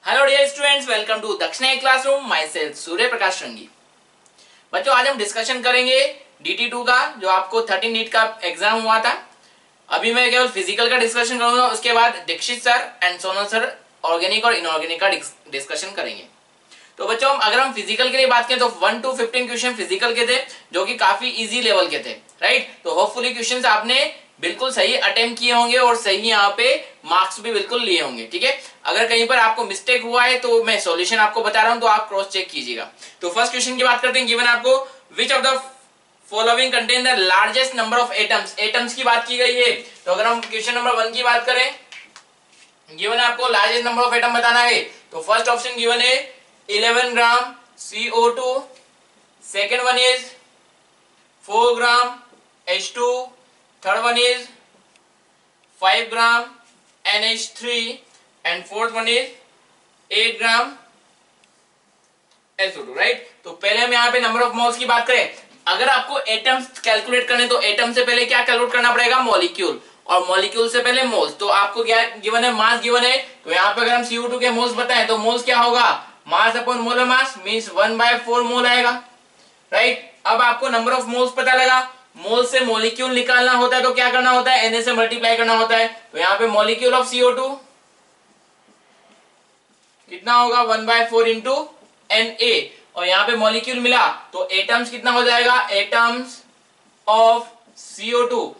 Hello dear students, welcome to Dakshina classroom. Myself Surya Prakash Rangi. बच्चों, आज हम डिस्कशन करेंगे DT2 का, जो आपको 13 नीट का एग्जाम हुआ था। अभी मैं केवल फिजिकल का डिस्कशन करूंगा, उसके बाद Dikshit sir and Sonal sir organic और इनऑर्गेनिक का डिस्कशन करेंगे। तो बच्चों, अगर हम फिजिकल के लिए बात करें तो 1 to 15 क्वेश्चन फिजिकल के थे, जो कि काफी इजी लेवल के थे, राइट। तो होपफुली क्वेश्चंस आपने बिल्कुल सही अटेम्प्ट किए होंगे और सही यहाँ पे मार्क्स भी बिल्कुल लिए होंगे, ठीक है। अगर कहीं पर आपको मिस्टेक हुआ है तो मैं सॉल्यूशन आपको बता रहा हूं, तो आप क्रॉस चेक कीजिएगा। तो फर्स्ट क्वेश्चन की बात करते हैं। गिवन आपको which of the following contain the largest number of atoms, atoms की बात की गई है। तो अगर हम क्वेश्चन नंबर 1 की बात करें, गिवन आपको लार्जेस्ट नंबर ऑफ एटम बताना है। तो फर्स्ट ऑप्शन गिवन है 11 ग्राम CO2, second one is 4 gram H2, third one is 5 gram NH3 and fourth one is 8 gram SO2, right. तो पहले हम यहाँ पे नंबर ऑफ मोल्स की बात करें। अगर आपको एटम्स कैलकुलेट करने तो एटम से पहले क्या कैलकुलेट करना पड़ेगा? मॉलिक्यूल, और मॉलिक्यूल से पहले मोल्स। तो आपको क्या गिवन है? मास गिवन है। तो यहाँ पे अगर हम CO2 के मोल्स बताएं तो मोल्स क्या होगा? Mass upon molar mass means 1/4 मोल आएगा, राइट। अब आपको नंबर ऑफ मोल्स पता लगा। मोल से मॉलिक्यूल निकालना होता है तो क्या करना होता है? Na से मल्टीप्लाई करना होता है। तो यहाँ पे मॉलिक्यूल ऑफ CO2 कितना होगा? 1/4 इंटू Na। और यहाँ पे मॉलिक्यूल मिला तो एटम्स कितना हो जाएगा? एटम्स ऑफ CO2,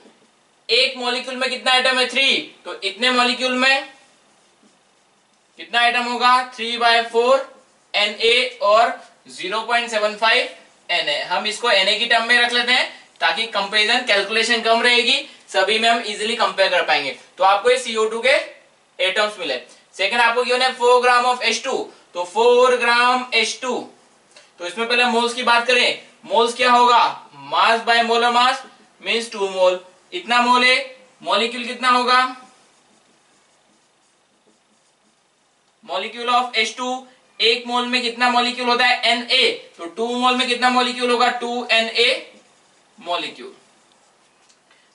एक मॉलिक्यूल में कितना एटम है? 3। तो इतने मॉलिक्यूल में कितना एटम होगा? 3/4 Na और 0.75 Na। हम इसको Na की टर्म में रख लेते हैं ताकि कंपैरिजन कैलकुलेशन कम रहेगी, सभी में हम इजीली कंपेयर कर पाएंगे। तो आपको ये CO2 के एटम्स मिले। सेकंड आपको गिवन है 4 ग्राम ऑफ H2। तो 4 ग्राम H2, तो इसमें पहले मोल्स की बात करें। मोल्स क्या होगा? Mass by molar mass means 2 मोल। इतना मोल है। मॉलिक्यूल कितना होगा? मॉलिक्यूल ऑफ H2, एक मोल में कितना मॉलिक्यूल होता है? Na। तो 2 मोल में कितना मॉलिक्यूल होगा? 2 Na मॉलिक्यूल,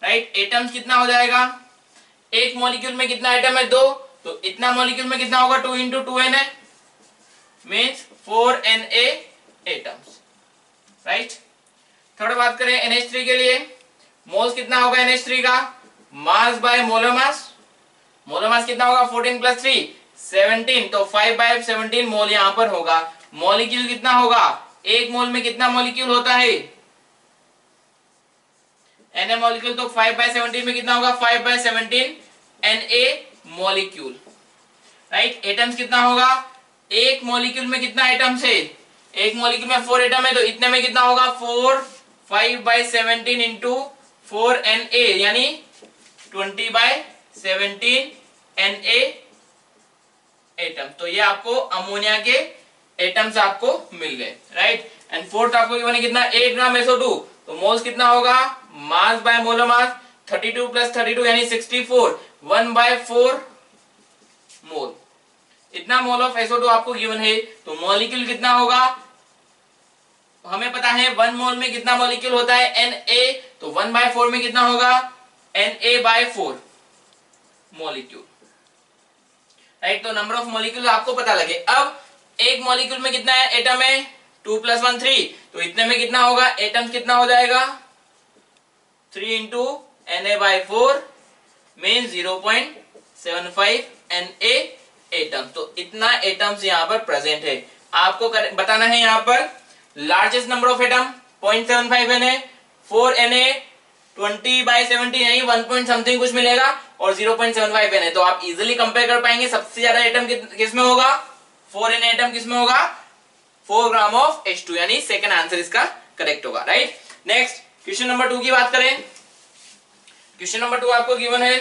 राइट। एटम्स कितना हो जाएगा? एक मॉलिक्यूल में कितना एटम है? 2। तो इतना मॉलिक्यूल में कितना होगा? 2 into 2 Na means 4 Na atoms, right. Third बात करें NH3 के लिए। मोल्स कितना होगा NH3 का? Mass by molar mass. Molar mass कितना होगा? 14 + 3 17। तो 5/17 मोल यहां पर होगा। मॉलिक्यूल कितना होगा? एक मोल में कितना मॉलिक्यूल होता है? Na molecule. तो 5/17 में कितना होगा? 5/17 Na मॉलिक्यूल, राइट। एटम्स कितना होगा? एक मॉलिक्यूल में कितना एटम्स है? एक मॉलिक्यूल में 4 एटम है, तो इतने में कितना होगा? 5/17 इंटू 4 Na यानी 20/17 Na एटम। तो ये आपको अमोनिया के एटम्स आपको मिल गए, राइट। एंड फोर्थ आपको गिवन है कितना? 8 ग्राम SO2। तो मोल्स कितना होगा? मास बाय मोलर मास 32 + 32 यानी 64, 1/4 मोल। इतना मोल ऑफ SO2 आपको गिवन है। तो मॉलिक्यूल कितना होगा? हमें पता है 1 मोल में कितना मॉलिक्यूल होता है? Na। तो 1/4 में कितना होगा? Na/4 molecule, right. तो नंबर ऑफ मॉलिक्यूल आपको पता लगे। अब एक मॉलिक्यूल में कितना है एटम है? 2 + 1 3। तो इतने में कितना होगा? एटम्स कितना हो जाएगा? 3 into Na/4 mean 0.75 Na atom. तो इतना एटम्स यहाँ पर प्रेजेंट है। आपको बताना है यहाँ पर largest number of atom 0.75 Na, 4 Na, 20/17 यानी 1 point समथिंग कुछ मिलेगा, और 0.75 Na। तो आप इजीली कंपेयर कर पाएंगे। सबसे ज्यादा एटम किसमें होगा? 4 Na एटम किसमें होगा? 4 ग्राम ऑफ H2 यानी सेकंड आंसर इसका करेक्ट होगा, राइट। नेक्स्ट क्वेश्चन नंबर 2 की बात करें। क्वेश्चन नंबर 2 आपको गिवन है।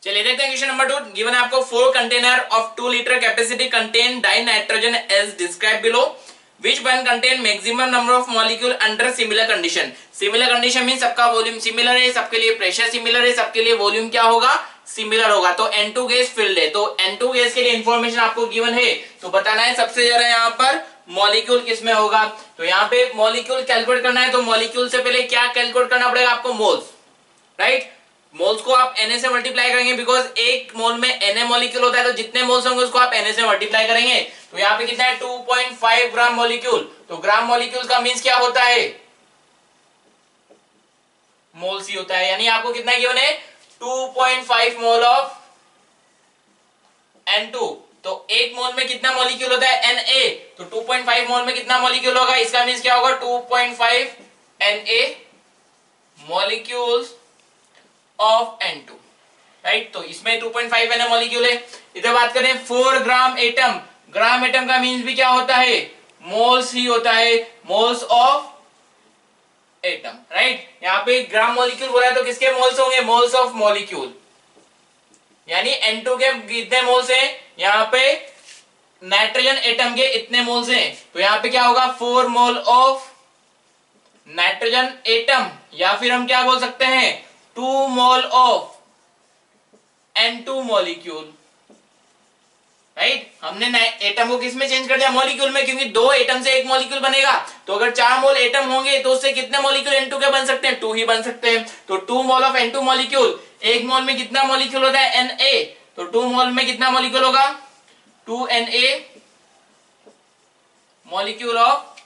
चलिए देखते हैं क्वेश्चन नंबर 2। गिवन है आपको 4 container of 2 litre capacity contain dinitrogen as describe below. Which one contain maximum number of molecule under similar condition? Similar condition means सबका वॉल्यूम सिमिलर है, सबके लिए प्रेशर सिमिलर है, सबके लिए वॉल्यूम क्या होगा? सिमिलर होगा। तो N2 गैस फिल्ड है। तो N2 गैस के लिए इंफॉर्मेशन आपको गिवन है, तो बताना है सबसे ज्यादा यहाँ पर मॉलिक्यूल किसमें होगा। तो यहाँ पे मॉलिक्यूल कैलकुलेट करना है। तो मॉलिक्यूल से पहले क्या कैलकुलेट करना पड़ेगा आपको? Moles, right. मोल्स को आप Na से मल्टीप्लाई करेंगे, बिकॉज एक मोल में Na मॉलिक्यूल होता है, तो जितने मोल्स होंगे उसको आप Na से मल्टीप्लाई करेंगे। तो यहाँ पे कितना है 2.5 ग्राम मॉलिक्यूल। तो ग्राम मॉलिक्यूल का मीन्स क्या होता है, मोल्स ही होता है। यानी आपको कितना गिवन है 2.5 मोल ऑफ N2। तो एक मोल में कितना मॉलिक्यूल होता है Na, तो 2.5 मोल में कितना मॉलिक्यूल होगा, इसका मीन्स क्या होगा 2.5 Na molecules of N2, right. तो इसमें 2.5 Na मॉलिक्यूल है। इधर बात करें 4 ग्राम एटम, ग्राम एटम का मीन्स भी क्या होता है, मोल्स ही होता है, मोल्स ऑफ एटम, राइट। यहाँ पे ग्राम मॉलिक्यूल बोला है तो किसके मोल्स होंगे, मोल्स ऑफ मॉलिक्यूल। यानी N2 के कितने मोल्स हैं, यहाँ पे नाइट्रोजन एटम के इतने मोल्स हैं। तो यहाँ पे क्या होगा 4 मोल ऑफ नाइट्रोजन एटम, या फिर हम क्या बोल सकते हैं 2 mole of N2 molecule, right. हमने एटम को किस में चेंज कर दिया, मॉलिक्यूल में, क्योंकि 2 एटम से एक मॉलिक्यूल बनेगा। तो अगर 4 मोल एटम होंगे तो उससे कितने मॉलिक्यूल N2 के बन सकते हैं, 2 ही बन सकते हैं। तो 2 मोल ऑफ N2 मॉलिक्यूल, एक मोल में कितना मॉलिक्यूल होता है Na, तो 2 मोल में कितना मॉलिक्यूल होगा 2 Na molecule of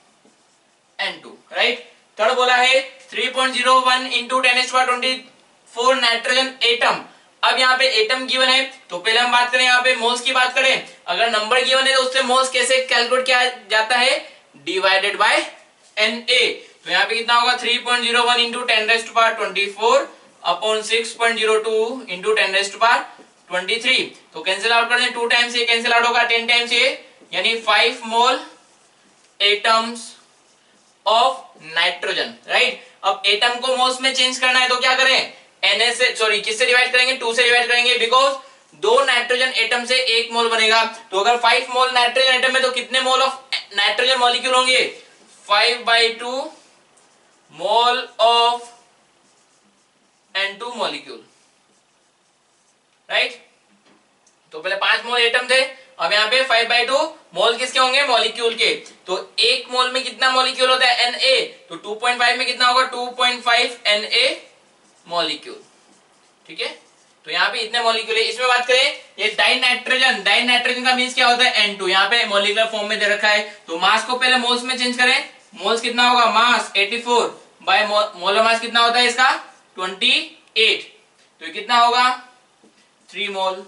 N2, right. Third बोला है 3.01 इंटू 10⁻24 नाइट्रोजन एटम। अब यहाँ पे एटम गिवन है, तो पहले हम बात करें यहाँ पे मोल्स की बात करें। अगर नंबर गिवन है तो उससे मोल्स कैसे कैलकुलेट किया जाता है, डिवाइडेड बाय Na। तो यहाँ पे कितना होगा 3.01 इंटू 10⁻24 अपॉन 6.02 इंटू 10⁻23। तो कैंसिल आउट कर दें, 2 टाइम्स ये कैंसिल आउट होगा, 10 टाइम्स ये, यानी 5 मोल एटम्स ऑफ नाइट्रोजन, राइट। अब एटम को मोल्स में चेंज करना है तो क्या करें, Na से, सॉरी किससे डिवाइड करेंगे, 2 से डिवाइड करेंगे, बिकॉज 2 नाइट्रोजन एटम से 1 मोल बनेगा। तो अगर 5 मोल नाइट्रोजन एटम में तो कितने मोल ऑफ नाइट्रोजन मॉलिक्यूल होंगे, 5/2 mole of N2 molecule, right. तो पहले 5 मोल एटम थे, अब यहाँ पे 5/2 मोल किसके होंगे, मॉलिक्यूल के। तो 1 मोल में कितना मॉलिक्यूल होता है Na, तो 2.5 में कितना होगा 2.5 Na मॉलिक्यूल, ठीक है। तो यहाँ पे इतने मॉलिक्यूल है। इसमें बात करें ये डाइनाइट्रोजन, डाइनाइट्रोजन का मीन्स क्या होता है N2, यहाँ पे मॉलिक्यूलर फॉर्म में दे रखा है। तो मास को पहले मोल्स में चेंज करें, मोल्स कितना होगा, मास 84 बाय मोलर मास कितना होता है इसका 28, तो ये कितना होगा 3 मोल,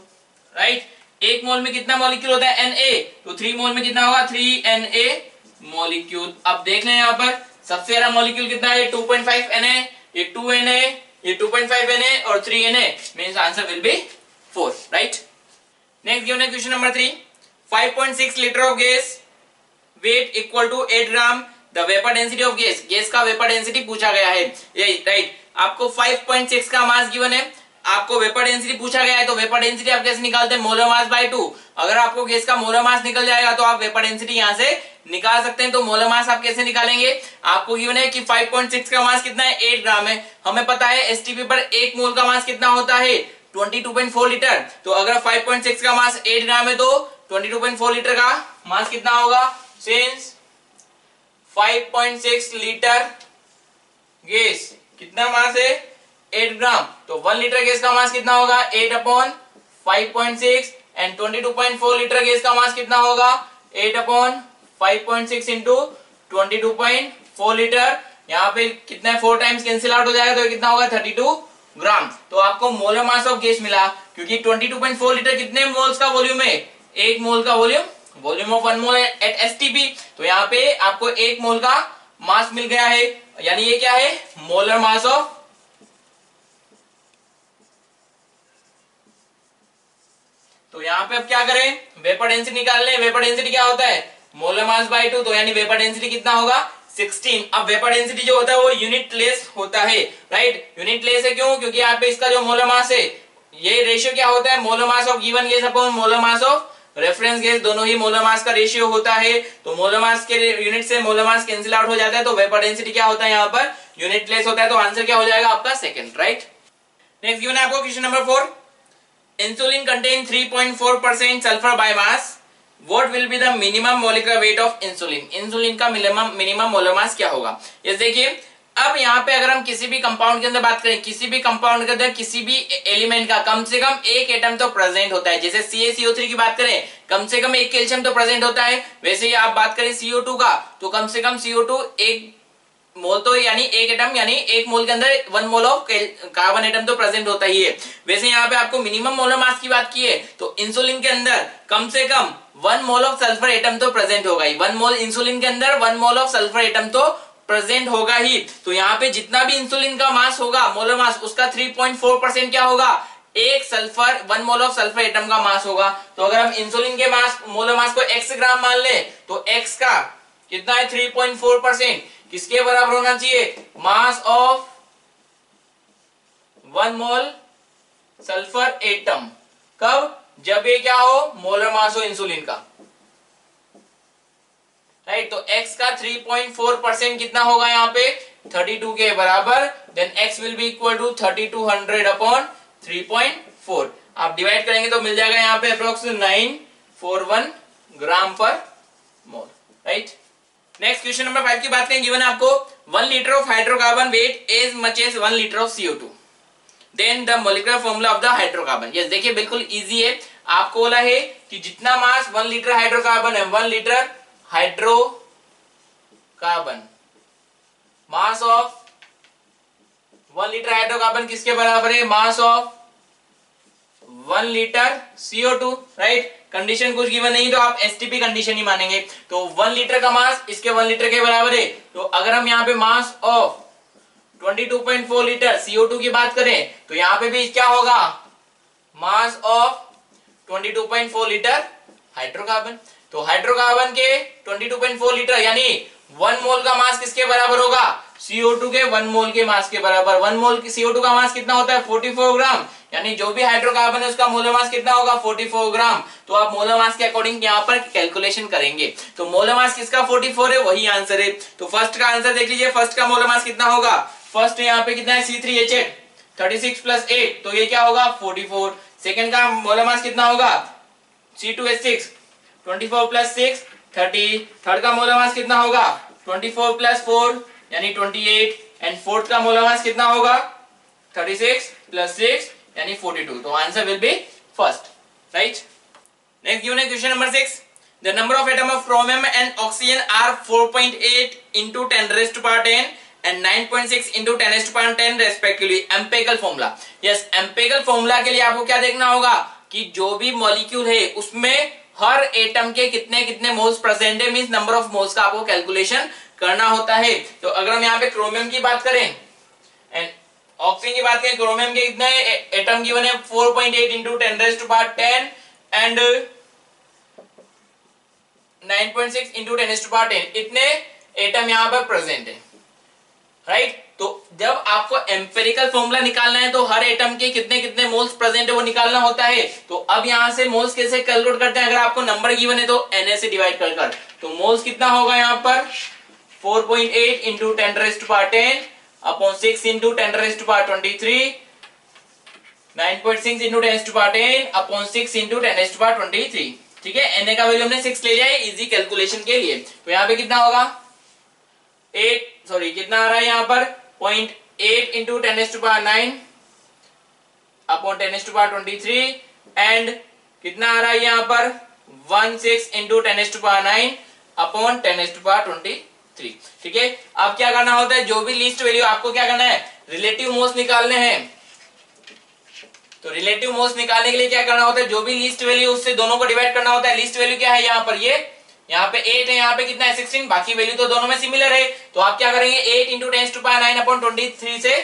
राइट। 1 मोल में कितना मॉलिक्यूल होता है Na, तो 3 मोल में कितना होगा 3 Na मॉलिक्यूल। अब देख लें यहाँ पर सबसे ज्यादा मॉलिक्यूल कितना है, 2.5 Na, ये 2 Na, ये 2.5 Na और 3 Na, means answer will be 4, right. Next given है question number 3, 5.6 litre of gas weight equal to 8 gram the vapour density of gas. Gas का वेपर डेंसिटी पूछा गया है, ये राइट। आपको 5.6 का मास गिवन है, आपको वेपर डेंसिटी पूछा गया है, तो वेपर डेंसिटी आप कैसे निकालते हैं, मोलर मास बाय 2। अगर आपको गैस का मोलर मास निकल जाएगा तो आप वेपर डेंसिटी यहां से निकाल सकते हैं। तो मोलर मास आप कैसे निकालेंगे, आपको गिवन है कि 5.6 का मास कितना है 8 ग्राम है। हमें पता है एसटीपी पर 1 मोल का मास कितना होता है 22.4 लीटर। तो अगर 5.6 का मास 8 ग्राम है तो 22.4 लीटर का मास कितना होगा, सिंस 5.6 लीटर गैस कितना मास है 8 ग्राम, तो 1 लीटर गैस का मास कितना होगा 8/5.6 एंड 22.4 लीटर गैस का मास कितना होगा 8/5.6 इंटू 22.4 लीटर। यहाँ पे कितना 4 टाइम्स कैंसिल आउट हो जाएगा, तो कितना होगा 32 ग्राम। तो आपको मोलर मास ऑफ गैस मिला, क्योंकि 22.4 लीटर कितने मोल्स का वॉल्यूम है, 1 मोल का volume, volume of 1 mole at STP. तो यहाँ पे आपको 1 मोल का मास मिल गया है, यानी ये क्या है मोलर मास ऑफ, तो यहाँ पे अब क्या करें, वेपर डेंसिटी निकाल लें। वेपर डेंसिटी क्या होता है मोलर मास बाय 2, तो यानी वेपर डेंसिटी कितना होगा 16। अब वेपर डेंसिटी जो होता है वो यूनिट लेस होता है, राइट। यूनिट लेस है क्यों, क्योंकि यहाँ पे इसका जो मोलर मास है, ये रेशियो क्या होता है molar mass of given gas upon molar mass of reference gas, दोनों ही मोलर मास का रेशियो होता है। तो मोलर मास के यूनिट से मोलर मास कैंसिल आउट हो जाता है, तो वेपर डेंसिटी क्या होता है यहाँ पर यूनिट लेस होता है। तो आंसर क्या हो जाएगा आपका सेकंड, राइट। नेक्स्ट गिवन है आपको question number 4, insulin contain 3.4% sulfur by mass, what will be the minimum molecular weight of insulin। Insulin का मिनिमम मोलर मास क्या होगा। ये देखिए अब यहाँ पे अगर हम किसी भी कंपाउंड के अंदर बात करें, किसी भी कंपाउंड के अंदर किसी भी एलिमेंट का कम से कम एक एटम तो प्रेजेंट होता है। जैसे CaCO3 की बात करें, कम से कम एक कैल्शियम तो प्रेजेंट होता है। वैसे ही आप बात करें CO2 का, तो कम से कम CO2 एक मोल तो यानी एक एटम, यानी एक मोल के अंदर 1 मोल ऑफ कार्बन एटम तो प्रेजेंट होता ही है। वैसे यहाँ पे आपको मिनिमम मोलर मास की बात की है, तो इंसुलिन के अंदर कम से कम 1 मोल ऑफ सल्फर एटम तो प्रेजेंट होगा ही। 1 मोल इंसुलिन के अंदर 1 मोल ऑफ सल्फर एटम तो प्रेजेंट होगा ही। तो यहाँ पे जितना भी इंसुलिन का मास होगा, मोलर मास, उसका 3.4% क्या होगा, एक sulphur 1 mole of sulphur atom का मास होगा। तो अगर हम इंसुलिन के मास, मोलर मास को x ग्राम मान ले, तो x का कितना है 3.4%, किसके बराबर होना चाहिए, मास ऑफ 1 मोल सल्फर एटम। कब, जब ये क्या हो, मोलर मास हो इंसुलिन का, राइट। तो x का 3.4% कितना होगा यहाँ पे, 32 के बराबर। Then x will be equal to 3200 upon 3.4। आप डिवाइड करेंगे तो मिल जाएगा यहाँ पे अप्रोक्स 941 ग्राम पर mole, right. Next question number 5 की बात करें, गिवन आपको 1 litre of hydrocarbon weight as much as 1 litre of CO2, then the molecular formula of the hydrocarbon. Yes, देखिए बिल्कुल इजी है। आपको बोला है कि जितना मास 1 लीटर हाइड्रोकार्बन है, 1 litre hydrocarbon, mass of 1 litre hydrocarbon किसके बराबर है, mass of 1 litre CO2, right. Condition कुछ गिवन नहीं तो आप STP कंडीशन ही मानेंगे। तो 1 लीटर का मास इसके 1 लीटर के बराबर है। तो अगर हम यहाँ पे मास ऑफ 22.4 लीटर CO2 की बात करें, तो यहाँ पे भी क्या होगा, मास ऑफ 22.4 लीटर हाइड्रोकार्बन। तो हाइड्रोकार्बन के 22.4 लीटर यानी 1 मोल का मास किसके बराबर होगा, CO2 के 1 मोल के मास के बराबर। 1 मोल CO2 का मास कितना होता है, 44 ग्राम, यानी जो भी हाइड्रोकार्बन है उसका मोलर मास कितना होगा, 44 ग्राम। तो आप मोलर मास के अकॉर्डिंग यहाँ पर कैलकुलेशन करेंगे। तो मोलर मास किसका 44 है, वही आंसर है। तो फर्स्ट का आंसर देख लीजिए, फर्स्ट का मोलर मास कितना होगा, फर्स्ट यहाँ पे कितना है C3H8 36 + 8, तो ये क्या होगा 44। सेकंड का मोलर मास कितना होगा C2H6 24 + 6 30। थर्ड का मोलर मास कितना होगा 24 + 4 यानी 28। एंड फोर्थ का मोलर मास कितना होगा 36 + 6 यानी 42। तो answer will be first, right. Next given है question number 6, the number of atom of chromium and oxygen are 4.8 × 10⁻10 and 9.6 × 10⁻10 respectively. Empirical formula. Yes, empirical formula के लिए आपको क्या देखना होगा कि जो भी मॉलिक्यूल है उसमें हर एटम के कितने कितने मोल्स प्रेजेंट है, मींस नंबर ऑफ मोल्स का आपको कैलकुलेशन करना होता है। तो अगर हम यहाँ पे क्रोमियम की बात करें एंड ऑक्सीजन की बात करें, क्रोमियम के कितने एटम गिवन है 4.8 × 10⁻10 एंड 9.6 × 10⁻10, इतने एटम यहाँ पर प्रेजेंट है, राइट। तो जब आपको एम्पिरिकल फॉर्मूला निकालना है तो हर एटम के कितने कितने मोल्स प्रेजेंट है वो निकालना होता है। तो अब यहां से मोल्स कैसे कैलकुलेट करते हैं, अगर आपको नंबर गिवन है तो Na से डिवाइड कर, तो मोल्स कितना होगा यहाँ पर 4.8 × 10⁻10 अपॉन 6 × 10⁻23, 9.6 × 10⁻10 अपॉन 6 × 10⁻23। ठीक है, Na का वैल्यू हमने 6 ले लिया है इजी कैलकुलेशन के लिए। तो यहाँ पे कितना होगा कितना आ रहा है यहाँ पर 0.8 × 10⁻9 अपॉन 10⁻23 एंड कितना आ रहा है यहाँ पर 16 × 10⁻9 अपॉन 10⁻23। ठीक है, अब क्या करना होता है, जो भी लीस्ट वैल्यू आपको क्या करना है, रिलेटिव मोल्स निकालने हैं। तो रिलेटिव मोल्स निकालने के लिए क्या करना होता है, जो भी लीस्ट वैल्यू उससे दोनों को डिवाइड करना होता है। लीस्ट वैल्यू क्या है यहाँ पर, ये यहाँ पे 8 है, यहाँ पे कितना है 16, बाकी वैल्यू तो दोनों में सिमिलर है। तो आप क्या करेंगे 8 × 10⁻9 अपॉन 23 से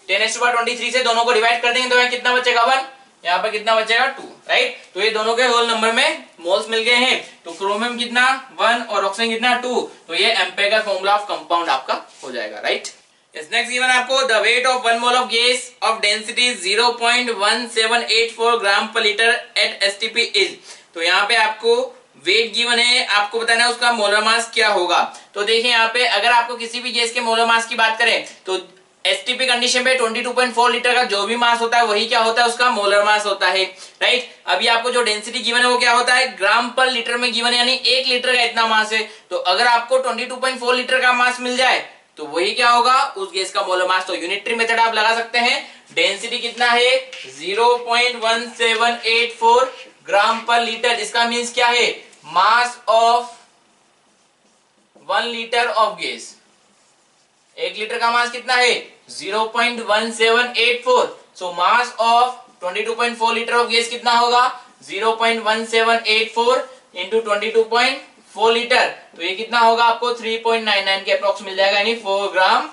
10⁻23 से दोनों को डिवाइड कर देंगे, तो यहाँ कितना बचेगा 1, यहाँ पर कितना बचेगा 2, राइट। तो ये दोनों के होल नंबर में मोल्स मिल गए हैं। तो क्रोमियम कितना 1 और ऑक्सीजन कितना 2, तो ये एम्पिरिकल फॉर्मूला ऑफ कंपाउंड आपका हो जाएगा, राइट। नेक्स्ट गिवन आपको the weight of 1 mole of gas off density 0.1784 ग्राम पर लीटर एट STP इज। तो यहाँ पे आपको वेट गिवन है, आपको बताना है उसका मोलर मास क्या होगा। तो देखिए यहाँ पे अगर आपको किसी भी गैस के मोलर मास की बात करें तो STP कंडीशन पे 22.4 लीटर का जो भी मास होता है वही क्या होता है, उसका मोलर मास होता है, राइट। अभी आपको जो डेंसिटी गिवन है वो क्या होता है, ग्राम पर लीटर में गिवन है, यानी 1 लीटर का इतना मास है। तो अगर आपको 22.4 लीटर का मास मिल जाए तो वही क्या होगा, उस गैस का मोलर मास। तो यूनिटरी मेथड आप लगा सकते हैं। डेंसिटी कितना है 0.1784 ग्राम पर लीटर। इसका मीन्स क्या है, mass of 1 litre of gas. 1 litre का मास कितना है 0.1784। So mass of 22.4 litre of gas कितना होगा 0.1784 इंटू 22.4 लीटर। तो ये कितना होगा आपको 3.99 के अप्रोक्स मिल जाएगा, यानी 4 ग्राम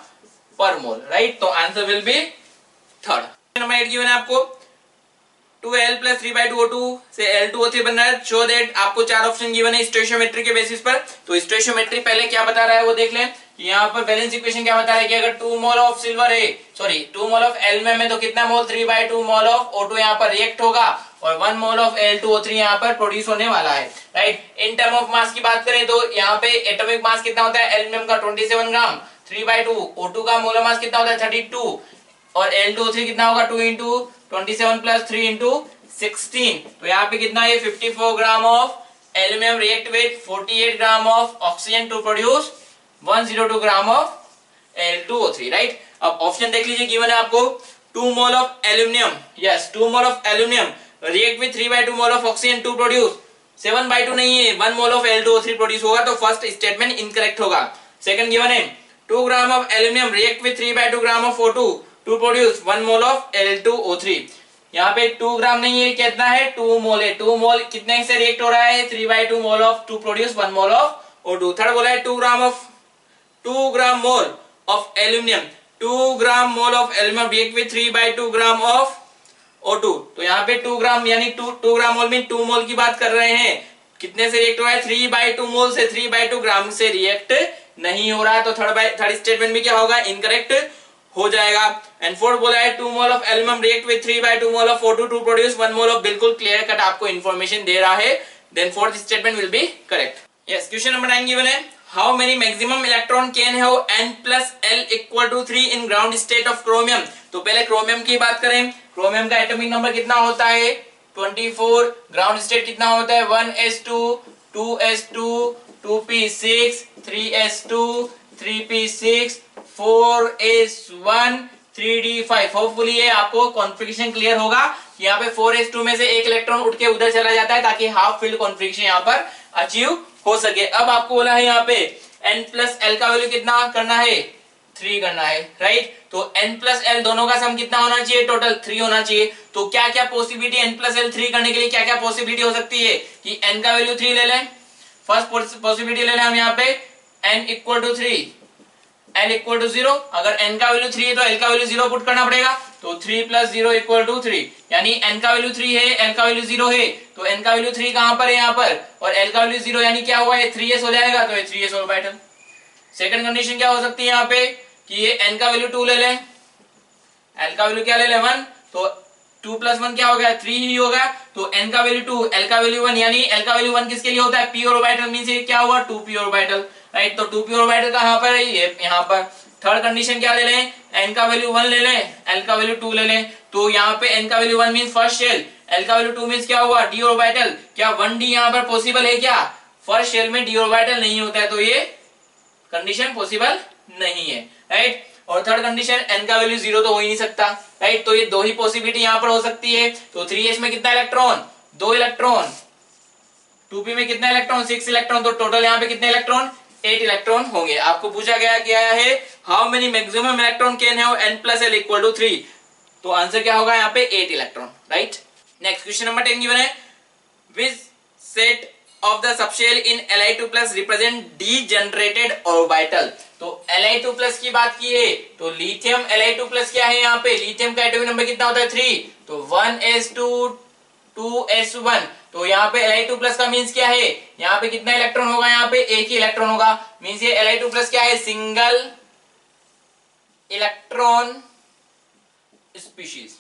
पर मोल, राइट। तो answer will B third. Number 8 given है आपको 2L प्लस 3/2 O2 से L2O3 बन रहा है। शो दैट, आपको 4 ऑप्शन गिवन है स्टोइशियोमेट्री के बेसिस पर। तो स्टोइशियोमेट्री पहले क्या बता रहा है वो देख लें। यहाँ पर बैलेंस इक्वेशन क्या बता रहा है कि अगर 2 मोल ऑफ सिल्वर है, सॉरी 2 मोल ऑफ एल्यूमिनियम है, तो कितना मोल 3/2 मोल ऑफ O2 यहाँ पर रिएक्ट होगा और 1 मोल ऑफ L2O3 यहाँ पर प्रोड्यूस होने वाला है, right. In term of mass की बात करें तो यहाँ पे एटॉमिक मास कितना होता है एल्यूमिनियम का 27 ग्राम, 3/2 O2 का मोलर मास कितना होता है 32 और L2O3 कितना होगा 2 इंटू 27 प्लस 3 इंटू 16। तो यहाँ पे कितना है 54 gram of aluminium react with 48 gram of oxygen to produce 102 gram of L2O3, right. अब ऑप्शन देख लीजिए, गिवन है आपको 2 mole of aluminium, yes 2 mole of aluminium react with 3/2 mole of oxygen to produce 7/2 नहीं है 1 मोल ऑफ L2O3 प्रोड्यूस होगा, तो first statement incorrect होगा। सेकंड गिवन है 2 gram of aluminium react with 3/2 gram of O2 to produce 1 mole of L2O3। यहाँ पे 2 ग्राम नहीं है, कितना है 2 मोल है। 2 मोल कितने से रिएक्ट हो रहा है 3/2 mole of to produce 1 mole of O2। Third बोला है 2 gram mole of aluminium, 2 gram mole of aluminium react with 3/2 gram of O2। तो यहाँ पे 2 ग्राम यानी 2 ग्राम मोल में 2 मोल की बात कर रहे हैं, कितने से रिएक्ट हो रहा है 3/2 मोल से, 3/2 ग्राम से रिएक्ट नहीं हो रहा है। तो थर्ड स्टेटमेंट में क्या होगा इनकरेक्ट हो जाएगा। एंड फोर्थ बोला है 2 mole of aluminium react with 3/2 mole of O2 to produce 1 mole of, बिल्कुल क्लियर कट आपको इंफॉर्मेशन दे रहा है, then fourth statement will be correct. Yes, question number 9 given है how many maximum electron can have N plus L equal to 3 in ground state of chromium. तो पहले chromium की बात करें, क्रोमियम का एटॉमिक नंबर कितना होता है 24, ग्राउंड स्टेट कितना होता है 1s2 2s2 2p6 3s2 3p6 4s1 3d5। Hopefully ये आपको कॉन्फ़िगरेशन क्लियर होगा। यहाँ पे 4s2 में से एक इलेक्ट्रॉन उठ के उधर चला जाता है ताकि हाफ फील्ड कॉन्फ़िगरेशन यहाँ पर अचीव हो सके। अब आपको बोला है यहाँ पे N प्लस L का वैल्यू कितना करना है 3 करना है, राइट। तो N प्लस L दोनों का सम कितना होना चाहिए टोटल 3 होना चाहिए। तो क्या क्या पॉसिबिलिटी N प्लस L 3 करने के लिए क्या क्या पॉसिबिलिटी हो सकती है कि N का वैल्यू 3 ले लें। फर्स्ट पॉसिबिलिटी ले लें हम यहाँ पे N equal to 3, L equal to 0। अगर N का वैल्यू 3 है तो L का वैल्यू 0 पुट करना पड़ेगा। तो 3 प्लस 0 इक्वल टू 3, यानी N का वैल्यू 3 है L का वैल्यू 0 है, तो N का वैल्यू 3 कहां पर है यहाँ पर, और L का वैल्यू 0 यानी क्या हुआ है 3s हो जाएगा, तो ये 3s ऑर्बिटल। सेकंड कंडीशन क्या हो सकती है यहाँ पे कि ये N का वैल्यू 2 ले लें, L का वैल्यू क्या ले लें 1, तो 2 प्लस 1 क्या हो गया 3 ही होगा। तो N का वैल्यू 2 L का वैल्यू 1, यानी L का वैल्यू 1 किसके लिए होता है p ऑर्बिटल, मींस ये क्या हुआ 2p ऑर्बिटल, राइट। तो 2p ऑर्बिटल कहां पर है ये यहाँ पर। थर्ड कंडीशन क्या ले लें N का वैल्यू 1 ले लें, L का वैल्यू 2 ले लें। तो यहाँ पे N का value 1 means first shell, L का वैल्यू 2 मींस क्या हुआ d ऑर्बिटल। क्या 1d यहाँ पर पॉसिबल है क्या, फर्स्ट शेल में d ऑर्बिटल नहीं होता है, तो ये कंडीशन पॉसिबल नहीं है, राइट। और थर्ड कंडीशन N का वैल्यू 0 तो हो ही नहीं सकता, राइट। तो ये दो ही पॉसिबिलिटी यहाँ पर हो सकती है। तो 3s में कितना इलेक्ट्रॉन 2 इलेक्ट्रॉन, 2p में कितना इलेक्ट्रॉन 6 इलेक्ट्रॉन, तो टोटल यहाँ पे कितने इलेक्ट्रॉन 8 इलेक्ट्रॉन होंगे। आपको पूछा गया है how many maximum electron can have N plus L equal to 3, तो आंसर क्या होगा यहाँ पे 8 electron, right. Next question number 10 given है which set of the subshell in Li2+ represent degenerated orbital. तो Li2+ की बात की है तो लिथियम Li2+ क्या है यहाँ पे, लिथियम का एटॉमिक नंबर कितना होता है 3, तो 1s2 2s1। तो यहाँ पे Li2+ का मींस क्या है, यहाँ पे कितना इलेक्ट्रॉन होगा, यहाँ पे एक ही इलेक्ट्रॉन होगा, मींस ये Li2+ क्या है सिंगल इलेक्ट्रॉन स्पीशीज,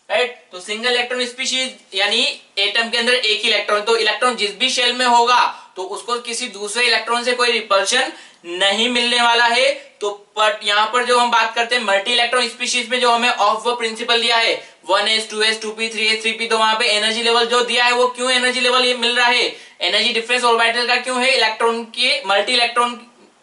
राइट। तो सिंगल इलेक्ट्रॉन स्पीशीज यानी एटम के अंदर एक ही इलेक्ट्रॉन, तो इलेक्ट्रॉन जिस भी शेल में होगा तो उसको किसी दूसरे इलेक्ट्रॉन से कोई रिपल्शन नहीं मिलने वाला है। तो बट यहाँ पर जो हम बात करते हैं मल्टी इलेक्ट्रॉन स्पीशीज में जो हमें ऑफ व प्रिंसिपल दिया है 1s 2s 2p 3s 3p, तो वहां पे एनर्जी लेवल जो दिया है वो क्यों एनर्जी लेवल ये मिल रहा है, एनर्जी डिफरेंस ऑर्बिटल का क्यों है, इलेक्ट्रॉन के मल्टी इलेक्ट्रॉन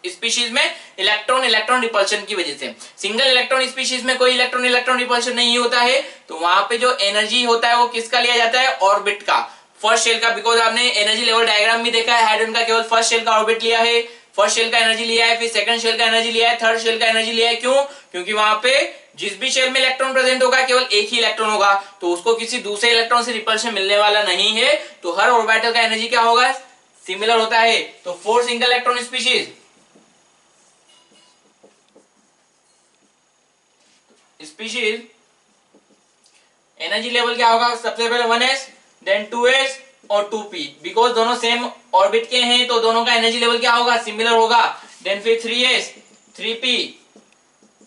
स्पीशीज में इलेक्ट्रॉन इलेक्ट्रॉन रिपल्शन की वजह से। सिंगल इलेक्ट्रॉन स्पीशीज में कोई इलेक्ट्रॉन इलेक्ट्रॉन रिपल्शन नहीं होता है, तो वहां पे जो एनर्जी होता है वो किसका लिया जाता है, ऑर्बिट का, फर्स्ट शेल का। बिकॉज आपने एनर्जी लेवल डायग्राम भी देखा है, हाइड्रोजन का केवल फर्स्ट शेल का ऑर्बिट लिया है, फर्स्ट शेल का एनर्जी लिया है, फिर सेकंड शेल का एनर्जी लिया है, थर्ड शेल का एनर्जी लिया है। क्यों? क्योंकि वहां पे जिस भी शेल में इलेक्ट्रॉन प्रेजेंट होगा केवल एक ही इलेक्ट्रॉन होगा, तो उसको किसी दूसरे इलेक्ट्रॉन से रिपल्शन मिलने वाला नहीं है, तो हर ऑर्बिटल का एनर्जी क्या होगा, सिमिलर होता है। तो 4 single electron species energy level क्या होगा, सबसे पहले 1s देन 2s और 2p, बिकॉज दोनों सेम ऑर्बिट के हैं तो दोनों का एनर्जी लेवल क्या होगा, सिमिलर होगा। देन फिर 3s 3p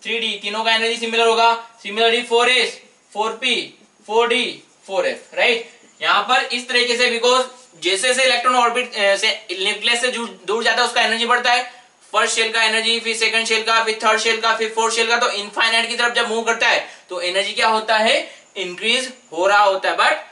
3d, तीनों का एनर्जी सिमिलर होगा। Similarly 4s 4p 4d 4f, right. यहां पर इस तरीके से, बिकॉज जैसे जैसे इलेक्ट्रॉन ऑर्बिट से न्यूक्लियस से दूर जाता है उसका एनर्जी बढ़ता है, फर्स्ट शेल का एनर्जी, फिर सेकंड शेल का, फिर थर्ड शेल का, फिर फोर्थ शेल का, तो इनफाइनाइट की तरफ जब मूव करता है तो एनर्जी क्या होता है, इंक्रीज हो रहा होता है। बट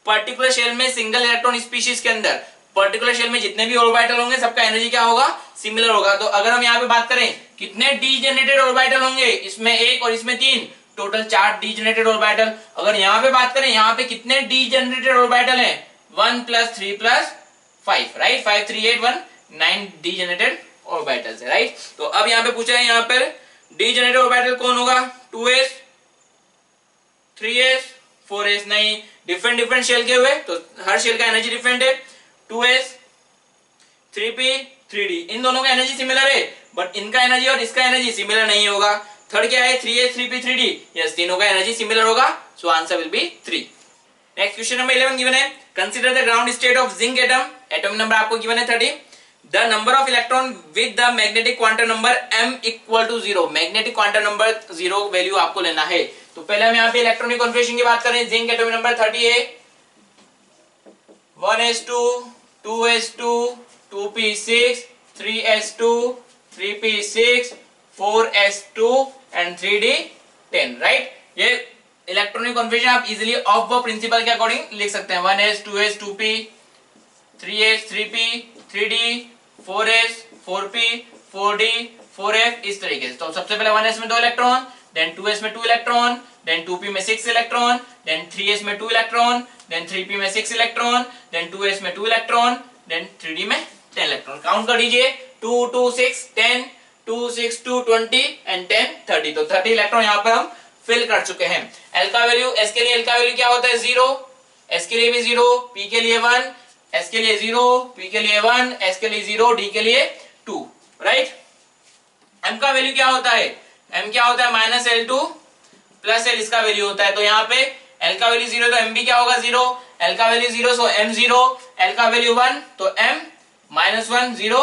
पर्टिकुलर शेल में सिंगल इलेक्ट्रॉन स्पीशीज के अंदर पर्टिकुलर शेल में जितने भी ऑर्बिटल होंगे सबका एनर्जी क्या होगा, सिमिलर होगा। तो अगर हम यहाँ पे बात करें कितने डीजेनरेटेड ऑर्बिटल होंगे, इसमें 1 और इसमें 3, टोटल 4 डीजेनरेटेड ऑर्बिटल। अगर यहाँ पे बात करें यहाँ पे कितने डीजेनरेटेड ऑर्बिटल हैं, 1 + 3 + 5, राइट, 5 3 8 1 9 डीजेनरेटेड ऑर्बिटल्स है, राइट। तो अब यहाँ पे पूछा है यहाँ पर डीजेनरेटेड ऑर्बिटल कौन होगा, 2s 3s 4s, नहीं, डिफरेंट डिफरेंट शेल के हुए तो हर शेल का एनर्जी डिफरेंट है। 2s 3p 3d, इन दोनों का एनर्जी सिमिलर है, बट इनका एनर्जी और इसका एनर्जी सिमिलर नहीं होगा। थर्ड क्या है, 3s 3p 3d, यस, तीनों का एनर्जी सिमिलर होगा, so answer will be 3। Next question number 11 given है, consider the ground state of zinc atom, atomic number आपको गिवन है 30, the number of electron with the magnetic quantum number m = 0, magnetic quantum number 0 value आपको लेना है। तो पहले हम यहाँ पे इलेक्ट्रॉनिक कॉन्फ़िगरेशन की बात करें, जिंक एटॉमिक नंबर 30 है 1s2 2s2 2p6 3s2 3p6 4s2 and 3d10, right. ये इलेक्ट्रॉनिक कॉन्फ़िगरेशन आप इजीली ऑफ व प्रिंसिपल के अकॉर्डिंग लिख सकते हैं, 1s 2s 2p 3s 3p 3d 4s 4p 4d 4f, इस तरीके से। तो सबसे पहले 1s में 2 इलेक्ट्रॉन, देन 2s में 2 इलेक्ट्रॉन, देन 2p में 6 इलेक्ट्रॉन, देन 3s में 2 इलेक्ट्रॉन, देन 3p में 6 इलेक्ट्रॉन, देन 2s में 2 इलेक्ट्रॉन, देन 3d में 10 इलेक्ट्रॉन। काउंट कर लीजिए, 2 2 6 10 2 6 2 20 एंड 10 30, तो 30 इलेक्ट्रॉन यहाँ पर हम फिल कर चुके हैं। एल का वैल्यू, एस के लिए एल का वैल्यू क्या होता है, 0, एस के लिए भी 0, पी के लिए 1, एस के लिए 0, पी के लिए 1, एस के लिए 0, डी के लिए 2, राइट। एम का वैल्यू क्या होता है, एम क्या होता है, -L2 + L इसका वैल्यू होता है। तो यहाँ पे L का वैल्यू 0 तो M भी क्या होगा 0, L का वैल्यू 0 सो M 0, L का वैल्यू 1 तो M -1 0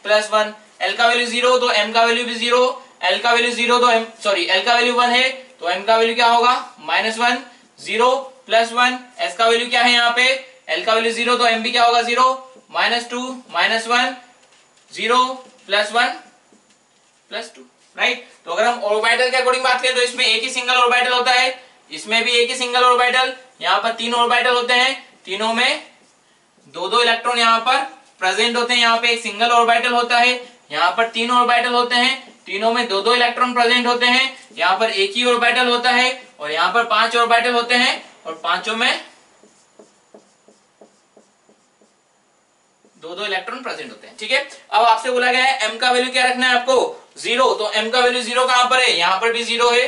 + 1, L का वैल्यू 0 तो M का वैल्यू भी 0, L का वैल्यू 0 तो M, सॉरी L का वैल्यू 1 है तो M का वैल्यू क्या होगा, -1 0 + 1, S का वैल्यू क्या है यहाँ पे, L का वैल्यू 0 तो M भी क्या होगा 0, -2 -1 0 + 1 + 2, राइट। तो अगर हम ऑर्बिटल के अकॉर्डिंग बात करें तो इसमें एक ही सिंगल ऑर्बिटल होता है, इसमें भी एक ही सिंगल ऑर्बिटल, यहाँ पर 3 ऑर्बिटल होते हैं, तीनों में 2-2 इलेक्ट्रॉन यहाँ पर प्रेजेंट होते हैं। यहाँ पे एक सिंगल ऑर्बिटल होता है, यहाँ पर 3 ऑर्बिटल होते हैं, तीनों में 2-2 इलेक्ट्रॉन प्रेजेंट होते हैं। यहाँ पर एक ही ऑर्बिटल होता है और यहाँ पर 5 ऑर्बिटल होते हैं और पांचों में 2-2 इलेक्ट्रॉन प्रेजेंट होते हैं, ठीक है। अब आपसे बोला गया है एम का वैल्यू क्या रखना है आपको, 0, तो एम का वैल्यू 0 कहां पर है, यहाँ पर भी 0 है,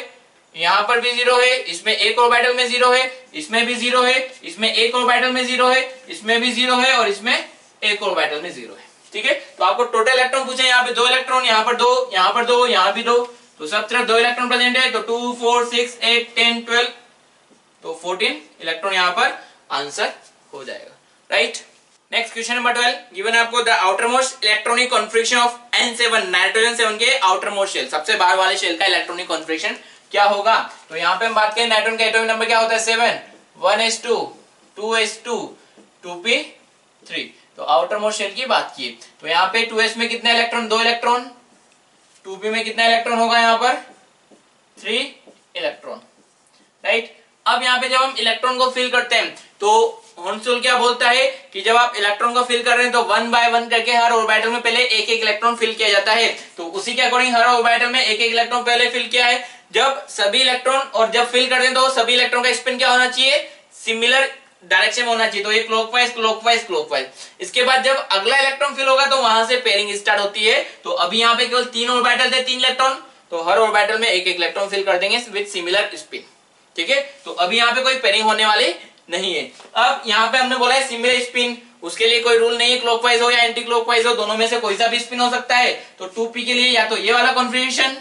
यहाँ पर भी 0 है, इसमें एक ऑर्बिटल में 0 है, इसमें भी 0 है, इसमें एक ऑर्बिटल में 0 है, इसमें भी 0 है और इसमें एक ऑर्बिटल में 0 है, ठीक है। तो आपको टोटल इलेक्ट्रॉन पूछे, यहाँ पे 2 इलेक्ट्रॉन, यहाँ पर 2, यहाँ पर 2, यहाँ भी 2, तो सब तरफ 2 इलेक्ट्रॉन प्रेजेंट है। तो 2 4 6 8 10 12, तो 14 इलेक्ट्रॉन यहाँ पर आंसर हो जाएगा, right. Next question number 12 given है आपको, the outer most electronic configuration of N7, nitrogen 7 के आउटर मोस्ट शेल, सबसे बाहर वाले शेल का इलेक्ट्रॉनिक कॉन्फ़िगरेशन क्या होगा। तो यहाँ पे हम बात करें नाइट्रोजन का एटॉमिक नंबर क्या होता है, 7, 1s2 2s2 2p3, तो आउटर मोस्ट शेल की बात की। तो यहाँ पे 2s में कितने इलेक्ट्रॉन, 2 इलेक्ट्रॉन, 2p में कितना इलेक्ट्रॉन होगा यहाँ पर 3 इलेक्ट्रॉन, राइट। अब यहाँ पे जब हम इलेक्ट्रॉन को फिल करते हैं तो हॉर्न्स रूल क्या बोलता है कि जब आप इलेक्ट्रॉन को फिल कर रहे हैं तो 1 बाय 1 करके हर ऑर्बिटल में पहले एक एक इलेक्ट्रॉन फिल किया जाता है। तो उसी के अकॉर्डिंग हर ऑर्बिटल में एक एक इलेक्ट्रॉन पहले फिल किया है। जब सभी इलेक्ट्रॉन और जब फिल करते हैं तो सभी इलेक्ट्रॉन का स्पिन क्या होना चाहिए, सिमिलर डायरेक्शन में होना चाहिए। तो ये क्लॉकवाइज क्लॉकवाइज क्लॉकवाइज। इसके बाद जब अगला इलेक्ट्रॉन फिल होगा तो वहां से पेयरिंग स्टार्ट होती है। तो अभी यहाँ पे केवल 3 ऑर्बिटल थे, 3 इलेक्ट्रॉन, तो हर ऑर्बिटल में एक एक इलेक्ट्रॉन फिल कर देंगे विद सिमिलर स्पिन। ठीक है, तो अभी यहाँ पे कोई पेयरिंग होने वाली नहीं है। अब यहाँ पे हमने बोला है सिमिलर स्पिन, उसके लिए कोई रूल नहीं है, क्लॉकवाइज हो या एंटी क्लॉकवाइज हो, दोनों में से कोई सा भी स्पिन हो सकता है। तो 2p के लिए या तो ये वाला कॉन्फ़िगरेशन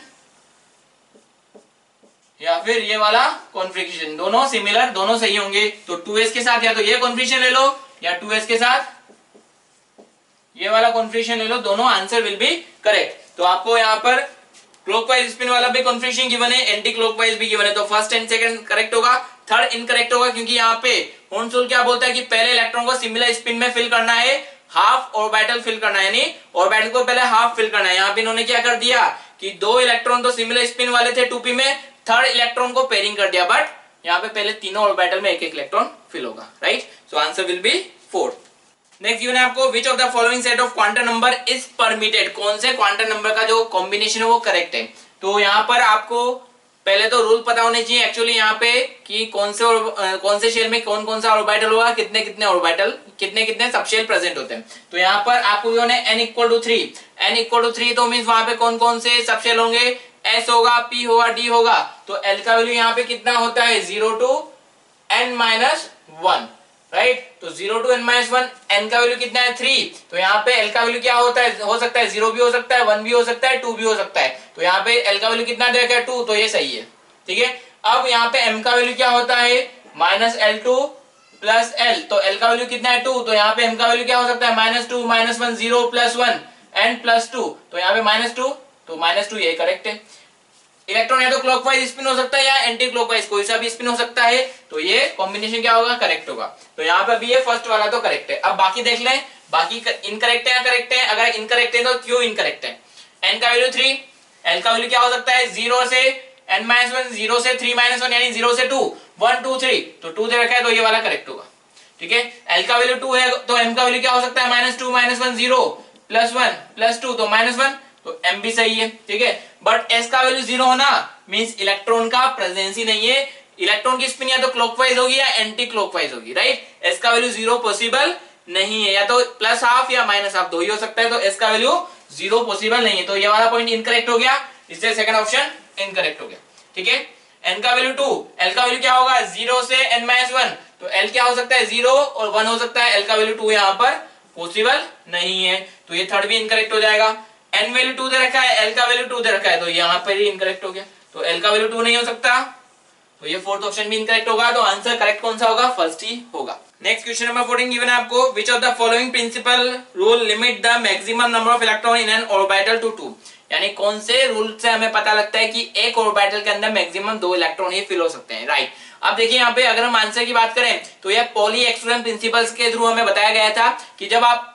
या फिर ये वाला कॉन्फ़िगरेशन, दोनों सिमिलर, दोनों सही होंगे। तो 2s के साथ या तो ये कॉन्फ़िगरेशन ले लो या 2s के साथ ये वाला कॉन्फ़िगरेशन ले लो, दोनों आंसर विल बी करेक्ट। तो आपको यहाँ पर क्लॉकवाइज स्पिन वाला भी कॉन्फ़िगरेशन गिवन है, एंटी क्लॉकवाइज भी गिवन है। तो फर्स्ट एंड सेकंड करेक्ट होगा, थर्ड इनकरेक्ट होगा, क्योंकि यहाँ पे हॉर्न्स रूल क्या बोलता है कि पहले इलेक्ट्रॉन को सिमिलर स्पिन में फिल करना है, हाफ ऑर्बिटल फिल करना है, यानी ऑर्बिटल को पहले हाफ फिल करना है। यहाँ पे इन्होंने क्या कर दिया कि 2 इलेक्ट्रॉन तो सिमिलर स्पिन वाले थे 2p में, थर्ड इलेक्ट्रॉन को पेयरिंग कर दिया, बट यहाँ पे पहले तीनों ऑर्बिटल में एक एक इलेक्ट्रॉन फिल होगा, right. So answer will be 4। Next given है आपको, which of the following set of quantum number is permitted, कौन से क्वांटम नंबर का जो कॉम्बिनेशन है वो करेक्ट है। तो यहाँ पर आपको पहले तो रूल पता होने चाहिए एक्चुअली यहाँ पे कि कौन से शेल में कौन कौन सा ऑर्बिटल होगा, कितने कितने ऑर्बिटल, कितने कितने सबशेल प्रेजेंट होते हैं। तो यहाँ पर आपको जो है n इक्वल टू 3, तो मीन्स वहां पे कौन कौन से सबशेल होंगे, s होगा, p होगा, d होगा। तो l का वैल्यू यहाँ पे कितना होता है 0 to n-1, राइट। तो 0 to n-1, n का वैल्यू कितना है 3। तो यहाँ पे l का वैल्यू क्या होता है, हो सकता है 0 भी हो सकता है, 1 भी हो सकता है, 2 भी हो सकता है। तो यहाँ पे l का वैल्यू कितना दे रखा है 2, तो ये सही है, ठीक है। अब यहाँ पे m का वैल्यू क्या होता है -L2 प्लस l, तो l का वैल्यू कितना है 2, तो यहाँ पे m का वैल्यू क्या हो सकता है -2 -1 0 +1 एंड +2, तो यहाँ पे -2, तो -2 ये करेक्ट है। इलेक्ट्रॉन या तो क्लॉकवाइज स्पिन हो सकता है या एंटी क्लॉकवाइज, कोई सा भी स्पिन हो सकता है। तो ये कॉम्बिनेशन क्या होगा, करेक्ट होगा। तो यहाँ पे भी ये फर्स्ट वाला तो करेक्ट है। अब बाकी देख लें, बाकी इनकरेक्ट है या करेक्ट है। अगर इनकरेक्ट है तो क्यों इनकरेक्ट है, n का वैल्यू 3, l का वैल्यू क्या हो सकता है 0 से n-1, 0 से 3-1, यानी 0 से 2, 1 2 3, तो 2 दे रखा है, तो ये वाला करेक्ट होगा, ठीक है। l का वैल्यू 2 है तो m का वैल्यू क्या हो सकता है -2 -1 0 +1 +2, तो -1, तो m भी सही है, ठीक है। बट s का वैल्यू 0 होना मींस इलेक्ट्रॉन का प्रेजेंस ही नहीं है। इलेक्ट्रॉन की स्पिन या तो क्लॉकवाइज होगी या एंटी क्लॉकवाइज होगी, राइट। s का वैल्यू 0 पॉसिबल नहीं है, या तो +½ या -½ दो ही हो सकता है। तो s का वैल्यू 0 पॉसिबल नहीं है, तो ये वाला पॉइंट इनकरेक्ट हो गया, इसलिए सेकंड ऑप्शन इनकरेक्ट हो गया, ठीक है। n का वैल्यू 2, l का वैल्यू क्या होगा 0 से n-1, तो l क्या हो सकता है 0 और 1 हो सकता है, l का वैल्यू 2 यहाँ पर पॉसिबल नहीं है, तो ये थर्ड भी इनकरेक्ट हो जाएगा। n वैल्यू 2 दे रखा है, l का वैल्यू 2 दे रखा है, तो यहाँ पर ही इनकरेक्ट हो गया, तो l का वैल्यू 2 नहीं हो सकता, तो ये फोर्थ ऑप्शन भी इनकरेक्ट होगा। तो आंसर करेक्ट कौन सा होगा, फर्स्ट ही होगा। नेक्स्ट क्वेश्चन नंबर 14 गिवन है आपको, which of the following principle rule limit the maximum number of electron in an orbital to 2, यानी कौन से रूल से हमें पता लगता है कि एक ऑर्बिटल के अंदर मैक्सिमम 2 इलेक्ट्रॉन ही फिल हो सकते हैं, राइट। अब देखिए यहाँ पे अगर हम आंसर की बात करें तो यह पॉली एक्सक्लूजन प्रिंसिपल्स के थ्रू हमें बताया गया था कि जब आप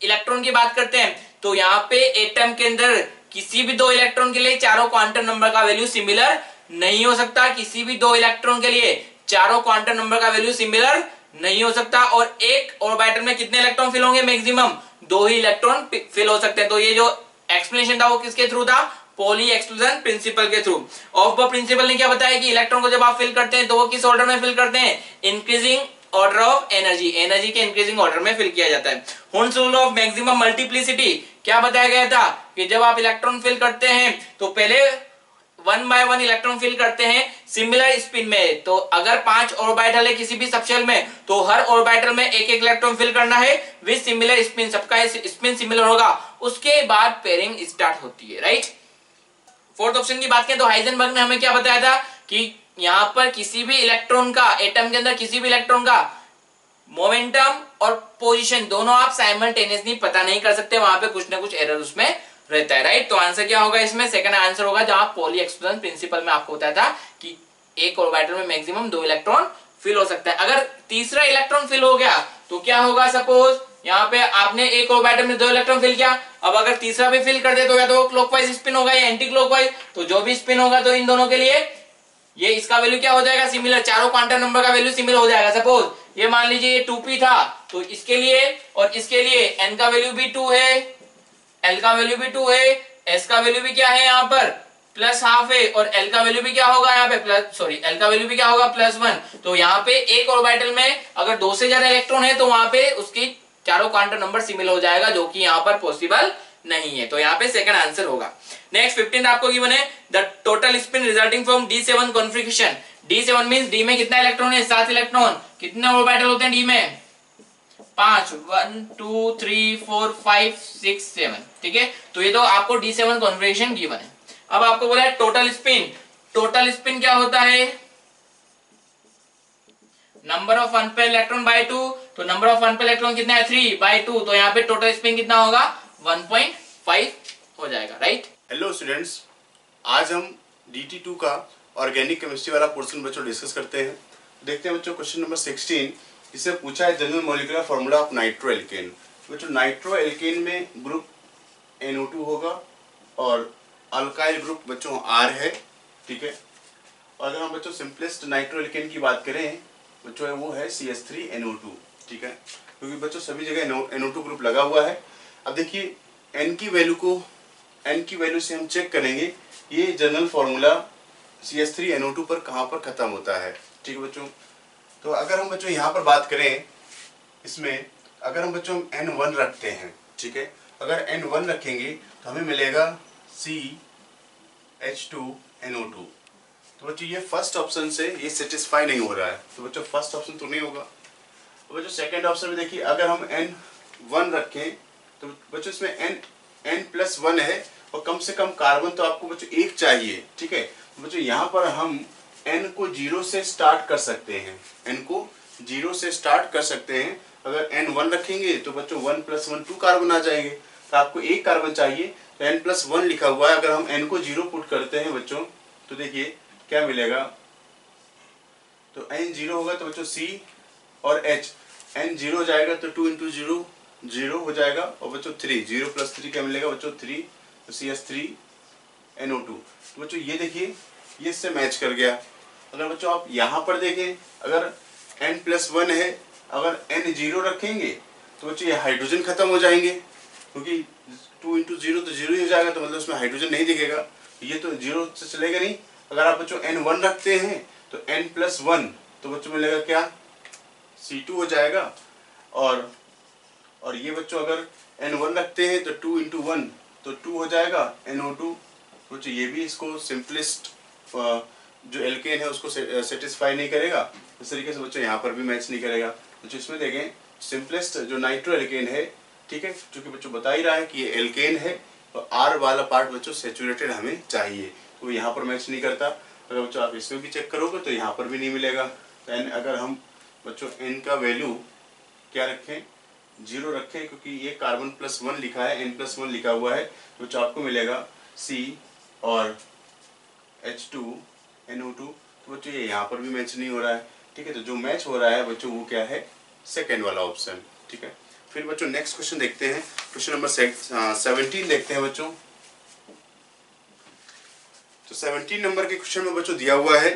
इलेक्ट्रॉन की बात करते हैं तो यहाँ पे एटम के अंदर किसी भी 2 इलेक्ट्रॉन के लिए चारों क्वांटम नंबर का वैल्यू सिमिलर नहीं हो सकता। किसी भी 2 इलेक्ट्रॉन के लिए चारों क्वांटम नंबर का वैल्यू सिमिलर नहीं हो सकता। और एक ऑर्बिटल में कितने इलेक्ट्रॉन फिल होंगे, मैक्सिमम 2 ही इलेक्ट्रॉन फिल हो सकते हैं। तो ये जो एक्सप्लेनेशन था वो किसके थ्रू था, पॉली एक्सक्लूजन प्रिंसिपल के थ्रू। ऑफ प्रिंसिपल ने क्या बताया कि इलेक्ट्रॉन को जब आप फिल करते हैं तो वो किस ऑर्डर में फिल करते हैं, increasing order of energy, energy के इंक्रीजिंग ऑर्डर में फिल किया जाता है। Horns rule of maximum multiplicity क्या बताया गया था कि जब आप इलेक्ट्रॉन फिल करते हैं तो पहले 1 बाय 1 इलेक्ट्रॉन फिल करते हैं सिमिलर स्पिन में। तो अगर 5 ऑर्बिटल है किसी भी सबशेल में तो हर ऑर्बिटल में एक एक इलेक्ट्रॉन फिल करना है विद सिमिलर स्पिन, सबका स्पिन सिमिलर होगा, उसके बाद पेयरिंग स्टार्ट होती है, राइट। फोर्थ ऑप्शन की बात करें तो हाइजेनबर्ग ने हमें क्या बताया था कि यहाँ पर किसी भी इलेक्ट्रॉन का, एटम के अंदर किसी भी इलेक्ट्रॉन का मोमेंटम और पोजीशन दोनों आप साइमल्टेनियसली पता नहीं कर सकते, वहां पे कुछ ना कुछ एरर उसमें रहता है, राइट। तो आंसर क्या होगा इसमें, सेकंड आंसर होगा, जहां पॉली एक्सक्लूजन प्रिंसिपल में आपको बताया था कि एक ऑर्बिटल में मैक्सिमम 2 इलेक्ट्रॉन फिल हो सकता है। अगर तीसरा इलेक्ट्रॉन फिल हो गया तो क्या होगा, सपोज यहाँ पे आपने एक ऑर्बिटल में 2 इलेक्ट्रॉन फिल किया, अब अगर तीसरा भी फिल कर दे तो या तो क्लॉकवाइज स्पिन होगा या एंटी क्लॉकवाइज, तो जो भी स्पिन होगा तो इन दोनों के लिए ये इसका वैल्यू क्या हो जाएगा, सिमिलर, चारों क्वांटम नंबर का वैल्यू सिमिलर हो जाएगा। सपोज ये मान लीजिए ये 2p था, तो इसके लिए और इसके लिए n का वैल्यू भी 2 है, l का वैल्यू भी 2 है, s का वैल्यू भी क्या है यहाँ पर प्लस हाफ है, और l का वैल्यू भी क्या होगा यहाँ पे प्लस, सॉरी l का वैल्यू भी क्या होगा +1। तो यहाँ पे एक ऑर्बिटल में अगर 2 से ज्यादा इलेक्ट्रॉन है तो वहां पे उसकी चारों क्वांटम नंबर सिमिलर हो जाएगा, जो कि यहाँ पर पॉसिबल नहीं है। तो यहाँ पे सेकंड आंसर होगा। नेक्स्ट 15 आपको गिवन है the total spin resulting from D7 configuration. D7 means D में कितना इलेक्ट्रॉन है, 7 इलेक्ट्रॉन। कितने ऑर्बिटल होते हैं D में, 5, 1 2 3 4 5 6 7, ठीक है। तो ये तो आपको D7 कॉन्फिगरेशन गिवन है। अब आपको बोला है टोटल स्पिन। टोटल स्पिन क्या होता है, number of unpaired electron by 2। तो नंबर ऑफ अनपेयर इलेक्ट्रॉन कितना है, 3/2। तो यहाँ पे टोटल स्पिन कितना होगा, 1.5 हो जाएगा, राइट। हेलो स्टूडेंट्स, आज हम DT2 का ऑर्गेनिक केमिस्ट्री वाला पोर्शन बच्चों डिस्कस करते हैं। देखते हैं बच्चों क्वेश्चन नंबर 16। इससे पूछा है general molecular formula of nitro alkene. बच्चों नाइट्रो एल्केन में ग्रुप NO2 होगा और अल्काइल ग्रुप बच्चों R है, ठीक है। और अगर हम बच्चों सिंपलेस्ट नाइट्रो एल्केन की बात करें बच्चों, वो है CH3NO2, ठीक है, क्योंकि बच्चों सभी जगह NO2 ग्रुप लगा हुआ है। अब देखिए n की वैल्यू से हम चेक करेंगे ये जनरल फॉर्मूला CH3NO2 पर कहाँ पर खत्म होता है, ठीक है बच्चों। तो अगर हम बच्चों यहाँ पर बात करें, इसमें अगर हम बच्चों N1 रखते हैं, ठीक है, अगर N1 रखेंगे तो हमें मिलेगा CH2NO2। तो बच्चों ये फर्स्ट ऑप्शन से ये सेटिस्फाई नहीं हो रहा है, तो बच्चों फर्स्ट ऑप्शन तो नहीं होगा। तो बच्चों सेकेंड ऑप्शन में देखिए, अगर हम N1 रखें तो बच्चों इसमें N+1 है और कम से कम कार्बन तो आपको बच्चों एक चाहिए, ठीक है। तो बच्चों यहाँ पर हम N को 0 से स्टार्ट कर सकते हैं, N को 0 से स्टार्ट कर सकते हैं। अगर N1 रखेंगे तो बच्चों 1+1 2 कार्बन आ जाएंगे, तो आपको एक कार्बन चाहिए, तो N+1 लिखा हुआ है। अगर हम N को 0 पुट करते हैं बच्चों तो देखिए क्या मिलेगा, तो N 0 होगा तो बच्चों C और H, N 0 हो जाएगा तो 2 × 0 0 हो जाएगा, और बच्चों 3 0 + 3 क्या मिलेगा बच्चों 3, तो CH3NO2। तो बच्चों ये देखिए ये इससे मैच कर गया। अगर बच्चों आप यहाँ पर देखें, अगर N+1 है, अगर N 0 रखेंगे तो बच्चों ये हाइड्रोजन खत्म हो जाएंगे, क्योंकि 2 × 0 तो 0 ही हो जाएगा, तो मतलब उसमें हाइड्रोजन नहीं दिखेगा, ये तो 0 से चलेगा नहीं। अगर आप बच्चों N1 रखते हैं तो N+1 तो बच्चों मिलेगा क्या, C2 हो जाएगा। और ये बच्चों अगर N1 रखते हैं तो 2 × 1 तो 2 हो जाएगा NO2। बच्चों ये भी इसको सिंपलेस्ट जो एल्केन है उसको सेटिस्फाई नहीं करेगा, इस तरीके से बच्चों यहाँ पर भी मैच नहीं करेगा। बच्चों इसमें देखें सिंपलेस्ट जो नाइट्रो एल्केन है, ठीक है, जो कि बच्चों बता ही रहा है कि ये एल्केन है, और R वाला पार्ट बच्चों सेचुरेटेड हमें चाहिए, तो यहाँ पर मैच नहीं करता। अगर बच्चों आप इसमें भी चेक करोगे तो यहाँ पर भी नहीं मिलेगा। तो अगर हम बच्चों N का वैल्यू क्या रखें, 0 रखें, क्योंकि ये कार्बन +1 लिखा है, N+1 लिखा हुआ है, तो बच्चों आपको मिलेगा C और H2NO2। तो बच्चों ये यहाँ पर भी मैच नहीं हो रहा है, ठीक है। तो जो मैच हो रहा है बच्चों वो क्या है, सेकेंड वाला ऑप्शन, ठीक है। फिर बच्चों नेक्स्ट क्वेश्चन देखते हैं, क्वेश्चन नंबर 17 देखते हैं बच्चों। तो 17 नंबर के क्वेश्चन में बच्चों दिया हुआ है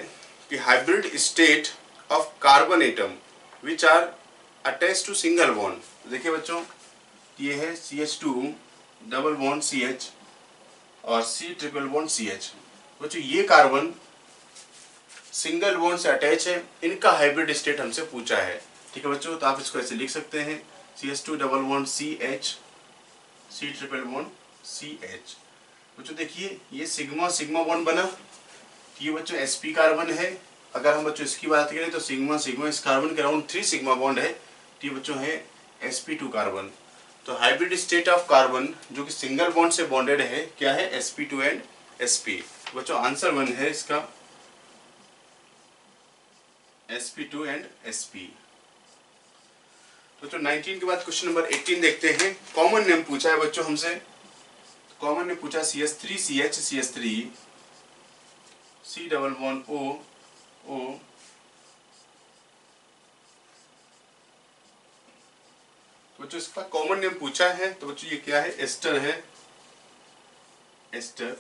कि hybrid state of carbon atom which are attached to single bond. देखिए बच्चों ये है CH2 डबल बॉन्ड CH और C ट्रिपल बॉन्ड CH। बच्चों ये कार्बन सिंगल बॉन्ड से अटैच है, इनका हाइब्रिड स्टेट हमसे पूछा है, ठीक है बच्चों। तो आप इसको ऐसे लिख सकते हैं CH2 double bond CH C triple bond CH। बच्चों देखिए ये सिग्मा सिग्मा बॉन्ड बना, ये बच्चों sp कार्बन है। अगर हम बच्चों इसकी बात करें तो सिग्मा सिग्मा इस कार्बन के अराउंड 3 सिग्मा बॉन्ड है, तो ये बच्चों है sp2 कार्बन। तो हाइब्रिड स्टेट ऑफ कार्बन जो कि सिंगल बॉन्ड से बॉन्डेड है क्या है, sp2 एंड sp। बच्चों आंसर 1 है इसका sp2 एंड sp। बच्चों 19 के बाद क्वेश्चन नंबर 18 देखते हैं। कॉमन नेम पूछा है बच्चों हमसे, कॉमन नेम पूछा CH3CH CH3 C double bond O तो बच्चों इसका कॉमन नेम पूछा है, तो बच्चों ये क्या है, एस्टर है, एस्टर।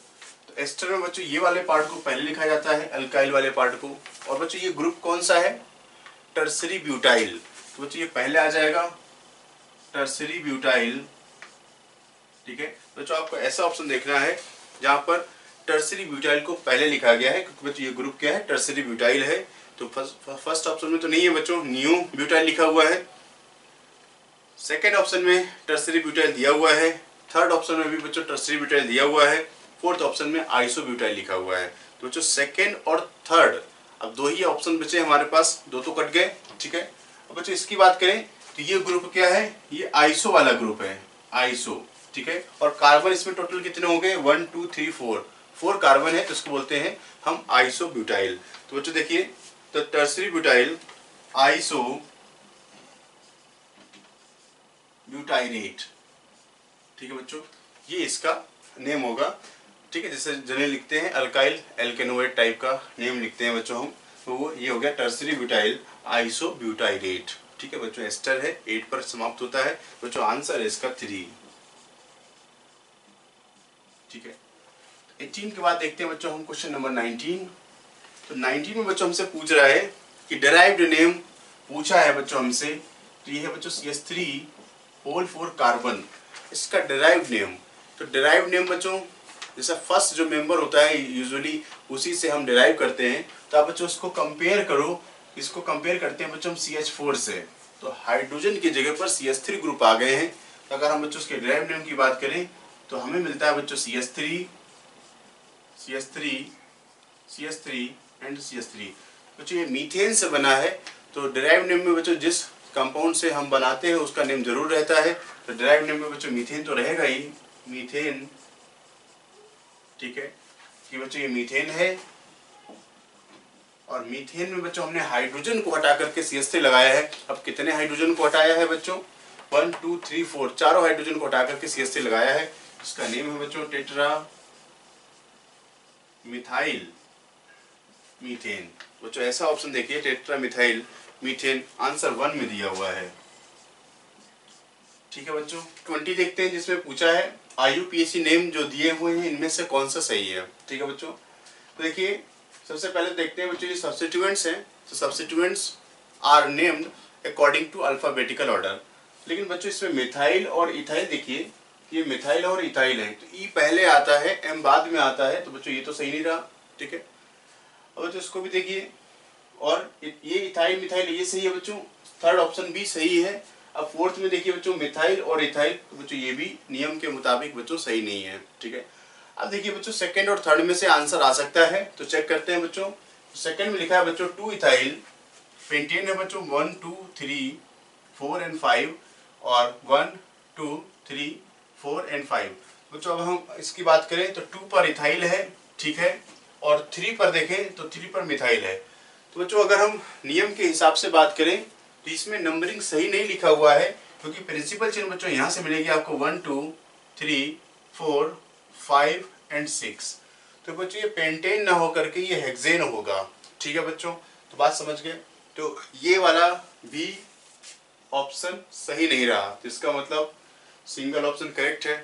तो एस्टर में बच्चों ये वाले पार्ट को पहले लिखा जाता है, अल्काइल वाले पार्ट को। और बच्चों ये ग्रुप कौन सा है, टर्सरी ब्यूटाइल, तो बच्चों ये पहले आ जाएगा टर्सरी ब्यूटाइल। ठीक है बच्चों, आपको ऐसा ऑप्शन देखना है जहां पर टर्सरी ब्यूटाइल को पहले लिखा गया है, क्योंकि बच्चों ये ग्रुप क्या है, टर्सरी ब्यूटाइल है। तो फर्स्ट ऑप्शन में तो नहीं है बच्चों, नियो ब्यूटाइल लिखा हुआ है। सेकेंड ऑप्शन में टर्सरी ब्यूटाइल दिया हुआ है। थर्ड ऑप्शन में भी बच्चों टर्सरी ब्यूटाइल दिया हुआ है। फोर्थ ऑप्शन में आइसो ब्यूटाइल लिखा हुआ है। तो बच्चों सेकेंड और थर्ड, अब दो ही ऑप्शन बचे हमारे पास, दो तो कट गए। ठीक है, अब बच्चों इसकी बात करें तो ये ग्रुप क्या है, ये आइसो वाला ग्रुप है, आइसो। ठीक है, और कार्बन इसमें टोटल कितने हो गए, 1 2 3 4 कार्बन है, तो इसको बोलते हैं हम आइसो ब्यूटाइल। तो बच्चों देखिए, तो टर्सरी ब्यूटाइल आइसो ब्यूटाइरेट। ठीक है बच्चों, ये इसका नेम होगा। ठीक है, जैसे जनरली लिखते हैं अल्काइल एल्केनोएट टाइप का नेम लिखते हैं बच्चों हम, तो वो ये हो गया टर्सरी ब्यूटाइल आइसो ब्यूटाइरेट। ठीक है बच्चों, एस्टर है, 8 पर समाप्त होता है बच्चों, आंसर है इसका 3। ठीक है, 18 के बाद देखते हैं बच्चों हम क्वेश्चन नंबर 19। तो 19 में बच्चों हमसे पूछ रहा है कि डिराइव्ड नेम पूछा है बच्चों हमसे, तो ये है बच्चों CH3 कार्बन, इसका डिराइव्ड नेम। तो डिराइव्ड नेम बच्चों, जैसा फर्स्ट जो मेंबर होता है यूजुअली उसी से हम डिराइव करते हैं। तो आप बच्चों इसको कंपेयर करो, इसको कंपेयर करते हैं बच्चों हम CH4 से, तो हाइड्रोजन की जगह पर CH3 ग्रुप आ गए हैं। तो अगर हम बच्चों उसके डिराइव्ड नेम की बात करें तो हमें मिलता है बच्चों CH3 एंड CH3। बच्चों ये मीथेन से बना है, तो डिराइव्ड नेम में बच्चों जिस कंपाउंड से हम बनाते हैं उसका नेम जरूर रहता है। तो डिराइव्ड नेम में बच्चों मीथेन तो रहेगा ही, मीथेन। ठीक है कि बच्चों ये मीथेन है, और मीथेन में बच्चों हमने हाइड्रोजन को हटा करके CH3 लगाया है। अब कितने हाइड्रोजन को हटाया है बच्चों, 1 2 3 4, चारों हाइड्रोजन को हटा करके CH3 लगाया है। इसका नेम है बच्चों टेट्रा मिथाइल मीथेन। बच्चों ऐसा ऑप्शन देखिए, टेट्रा मिथाइल मीथेन, आंसर 1 में दिया हुआ है। ठीक है बच्चों, 20 देखते हैं जिसमें पूछा है IUPAC नेम जो दिए हुए हैं इनमें से कौन सा सही है। ठीक है बच्चों, तो देखिए सबसे पहले देखते हैं बच्चों ये सब्स्टिट्यूएंट्स हैं। तो substituents are named according to alphabetical order. लेकिन बच्चों इसमें मिथाइल और इथाइल, देखिए ये मिथाइल और इथाइल है, तो ई पहले आता है, एम बाद में आता है, तो बच्चों ये तो सही नहीं रहा। ठीक है, अब बच्चों इसको भी देखिए, और ये इथाइल मिथाइल ये सही है बच्चों, थर्ड ऑप्शन भी सही है। अब फोर्थ में देखिए बच्चों मिथाइल और इथाइल, तो बच्चों ये भी नियम के मुताबिक बच्चों सही नहीं है। ठीक है, अब देखिए बच्चों सेकंड और थर्ड में से आंसर आ सकता है, तो चेक करते हैं बच्चों। सेकंड में लिखा है बच्चों 2 इथाइल, पेंटेन है बच्चों 1 2 3 4 एंड 5, और 1 2 3 4 एंड 5। बच्चों अब हम इसकी बात करें तो 2 पर इथाइल है, ठीक है, और 3 पर देखें तो 3 पर मिथाइल है। तो बच्चों अगर हम नियम के हिसाब से बात करें तो इसमें नंबरिंग सही नहीं लिखा हुआ है, क्योंकि प्रिंसिपल चिन्ह बच्चों यहाँ से मिलेगी आपको 1 2 3 4 5 एंड 6। तो बच्चों ये पेंटेन ना हो करके ये हेक्सेन होगा। ठीक है बच्चों, तो बात समझ गए। तो ये वाला भी ऑप्शन सही नहीं रहा, तो इसका मतलब सिंगल ऑप्शन करेक्ट है,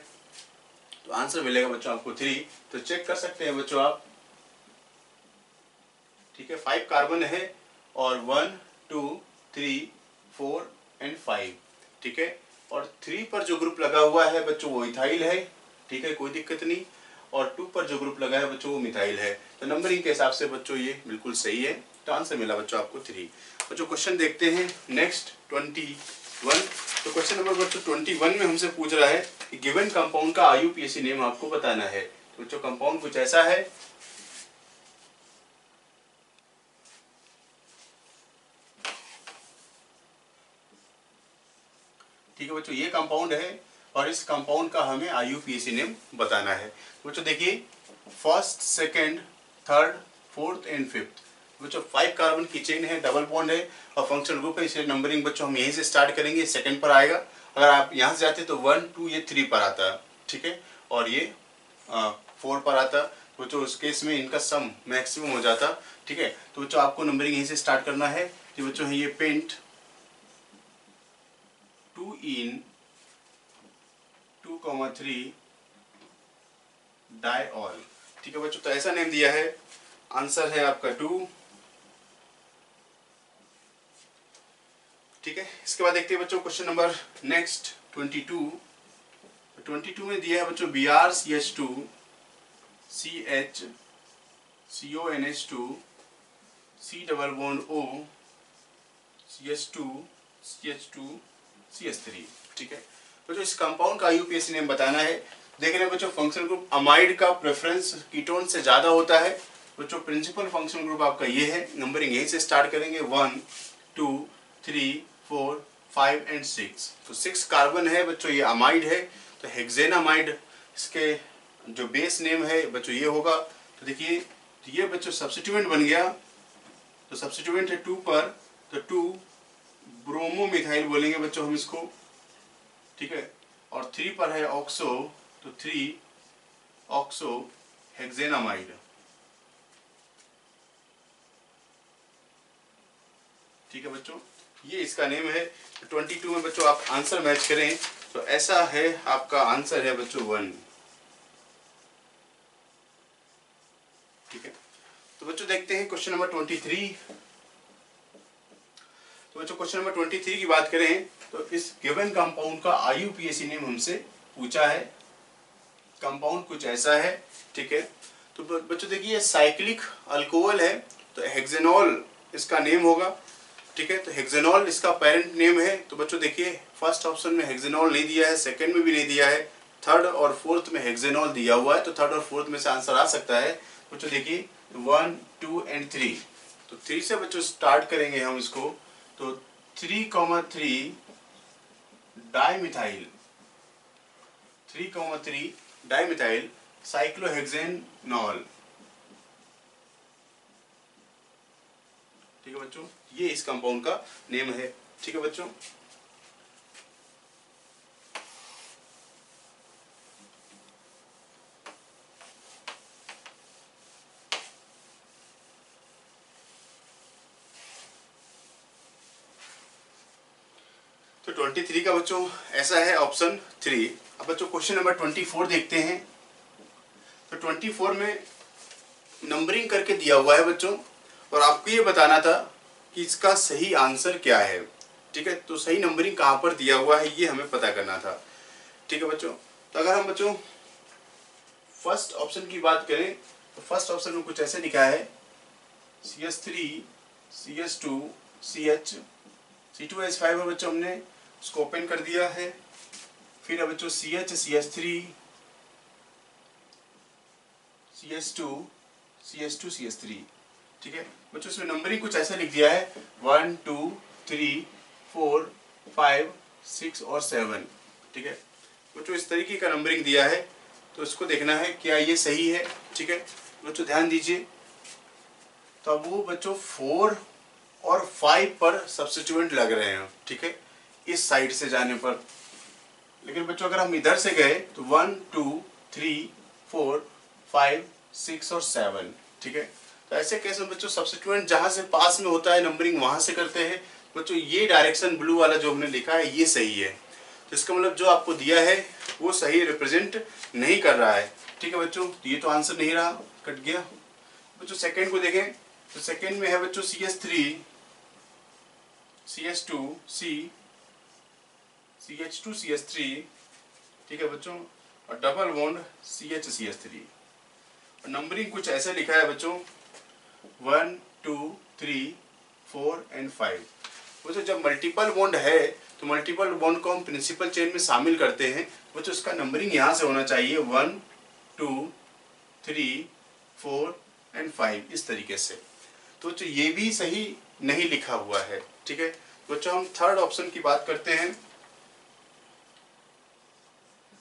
तो आंसर मिलेगा बच्चों आपको 3। तो चेक कर सकते हैं बच्चों आप। ठीक है, 5 कार्बन है और 1 2 3 4 एंड 5। ठीक है, और 3 पर जो ग्रुप लगा हुआ है बच्चों वो इथाइल है। ठीक है, कोई दिक्कत नहीं, और 2 पर जो ग्रुप लगा है बच्चों वो मिथाइल है। तो नंबरिंग के हिसाब से बच्चों ये बिल्कुल सही है, तो आंसर मिला बच्चों आपको 3। बच्चों क्वेश्चन देखते हैं नेक्स्ट 21। तो क्वेश्चन नंबर बच्चों 21 में हमसे पूछ रहा है कि गिवन कंपाउंड का IUPAC नेम आपको बताना है। तो बच्चों कंपाउंड कुछ ऐसा है, ठीक है बच्चों, ये कंपाउंड है और इस कंपाउंड का हमें IUPAC नेम बताना है। बच्चों देखिए first second third fourth and fifth, बच्चों 5 कार्बन की चेन है, डबल बॉन्ड है और फंक्शनल ग्रुप है, इसलिए नंबरिंग बच्चों हम यहीं से स्टार्ट करेंगे, सेकंड पर आएगा। अगर आप यहाँ से जाते तो 1 2 ये 3 पर आता है। ठीक है, और ये 4 पर आता, तो बच्चों उस केस में इनका सम मैक्सिमम हो जाता। ठीक है, तो बच्चों आपको नंबरिंग यहीं से स्टार्ट करना है। तो बच्चों है ये पेंट 2 इन 2,3 डाइऑल। ठीक है बच्चों, तो ऐसा नेम दिया है, आंसर है आपका 2। इसके बाद देखते हैं बच्चों क्वेश्चन नंबर नेक्स्ट 22 में दिया है बच्चों BrCH2 CH CONH2 C double bond O CH2 CH2 CH3। ठीक है बच्चों, इस कंपाउंड का IUPAC नेम बताना है। देख रहे हैं बच्चों, फंक्शनल ग्रुप अमाइड का प्रेफरेंस कीटोन से ज्यादा होता है। बच्चों प्रिंसिपल फंक्शनल ग्रुप आपका ये है। नंबरिंग यहीं से स्टार्ट करेंगे 1 2 3 4 5 एंड 6। तो 6 कार्बन है बच्चों, ये अमाइड है। तो हेक्सेनामाइड इसके जो बेस नेम है बच्चों ये होगा। तो देखिए ये बच्चों सब्स्टिट्यूएंट बन गया। तो सब्स्टिट्यूएंट है 2 पर, तो 2 ब्रोमोमिथाइल बोलेंगे बच्चों हम इसको। ठीक है, और 3 पर है ऑक्सो, तो 3 ऑक्सो हेक्सेनामाइड। ठीक है बच्चों, ये इसका नेम है। 22 में बच्चों आप आंसर मैच करें तो ऐसा है, आपका आंसर है बच्चों 1। ठीक है, तो बच्चों देखते हैं क्वेश्चन नंबर 23। तो बच्चों क्वेश्चन नंबर 23 की बात करें तो इस गिवन कंपाउंड का IUPAC नेम हमसे पूछा है। कंपाउंड कुछ ऐसा है। ठीक है, तो बच्चों देखिए साइक्लिक अल्कोहल है, तो हेक्सेनॉल इसका नेम होगा। ठीक है, तो हेक्सेनॉल इसका पेरेंट नेम है। तो बच्चों देखिए फर्स्ट ऑप्शन में हेक्सेनॉल नहीं दिया है, सेकंड में भी नहीं दिया है, थर्ड और फोर्थ में हेक्सेनॉल दिया हुआ है। तो थर्ड और फोर्थ में से आंसर आ सकता है। बच्चों देखिए 1 2 एंड 3, तो 3 से बच्चों स्टार्ट करेंगे हम इसको। तो 3,3 डाइमिथाइल, 3,3 डाइमिथाइल साइक्लोहेक्सेनॉल। ठीक है बच्चों, ये इस कंपाउंड का नेम है। ठीक है बच्चों, तो 23 का बच्चों ऐसा है ऑप्शन 3। अब बच्चों क्वेश्चन नंबर 24 देखते हैं। तो 24 में नंबरिंग करके दिया हुआ है बच्चों, और आपको ये बताना था कि इसका सही आंसर क्या है। ठीक है, तो सही नंबरिंग कहाँ पर दिया हुआ है ये हमें पता करना था। ठीक है बच्चों, तो अगर हम बच्चों फर्स्ट ऑप्शन की बात करें तो फर्स्ट ऑप्शन में कुछ ऐसे लिखा है CH3 CH2 CH C2H5 है बच्चों, हमने उसको ओपन कर दिया है। फिर है बच्चों CH CH3 CH2 CH2 CH3। ठीक है बच्चों, इसमें नंबरिंग कुछ ऐसा लिख दिया है 1 2 3 4 5 6 और 7। ठीक है बच्चों, इस तरीके का नंबरिंग दिया है। तो इसको देखना है क्या ये सही है। ठीक है बच्चों, ध्यान दीजिए। तो अब वो बच्चों 4 और 5 पर सब्स्टिट्यूएंट लग रहे हैं। ठीक है, इस साइड से जाने पर। लेकिन बच्चों अगर हम इधर से गए तो 1 2 3 4 5 6 और 7। ठीक है, तो ऐसे केस में बच्चों सब्स्टिट्यूएंट जहां से पास में होता है नंबरिंग वहां से करते हैं। बच्चों ये डायरेक्शन ब्लू वाला जो हमने लिखा है ये सही है। तो इसका मतलब जो आपको दिया है वो सही रिप्रेजेंट नहीं कर रहा है। ठीक है बच्चों, ये तो आंसर नहीं रहा, कट गया। बच्चों सेकेंड को देखें तो सेकेंड में है बच्चों CH3 CH2 CH2 CH3। ठीक है बच्चों, और डबल बॉन्ड CH CH3। और नंबरिंग कुछ ऐसे लिखा है बच्चों 1 2 3 4 एंड 5। बच्चों जब मल्टीपल बॉन्ड है तो मल्टीपल बॉन्ड को हम प्रिंसिपल चेन में शामिल करते हैं। बच्चों इसका नंबरिंग यहाँ से होना चाहिए 1 2 3 4 एंड 5 इस तरीके से। तो बच्चों ये भी सही नहीं लिखा हुआ है। ठीक है बच्चों, हम थर्ड ऑप्शन की बात करते हैं।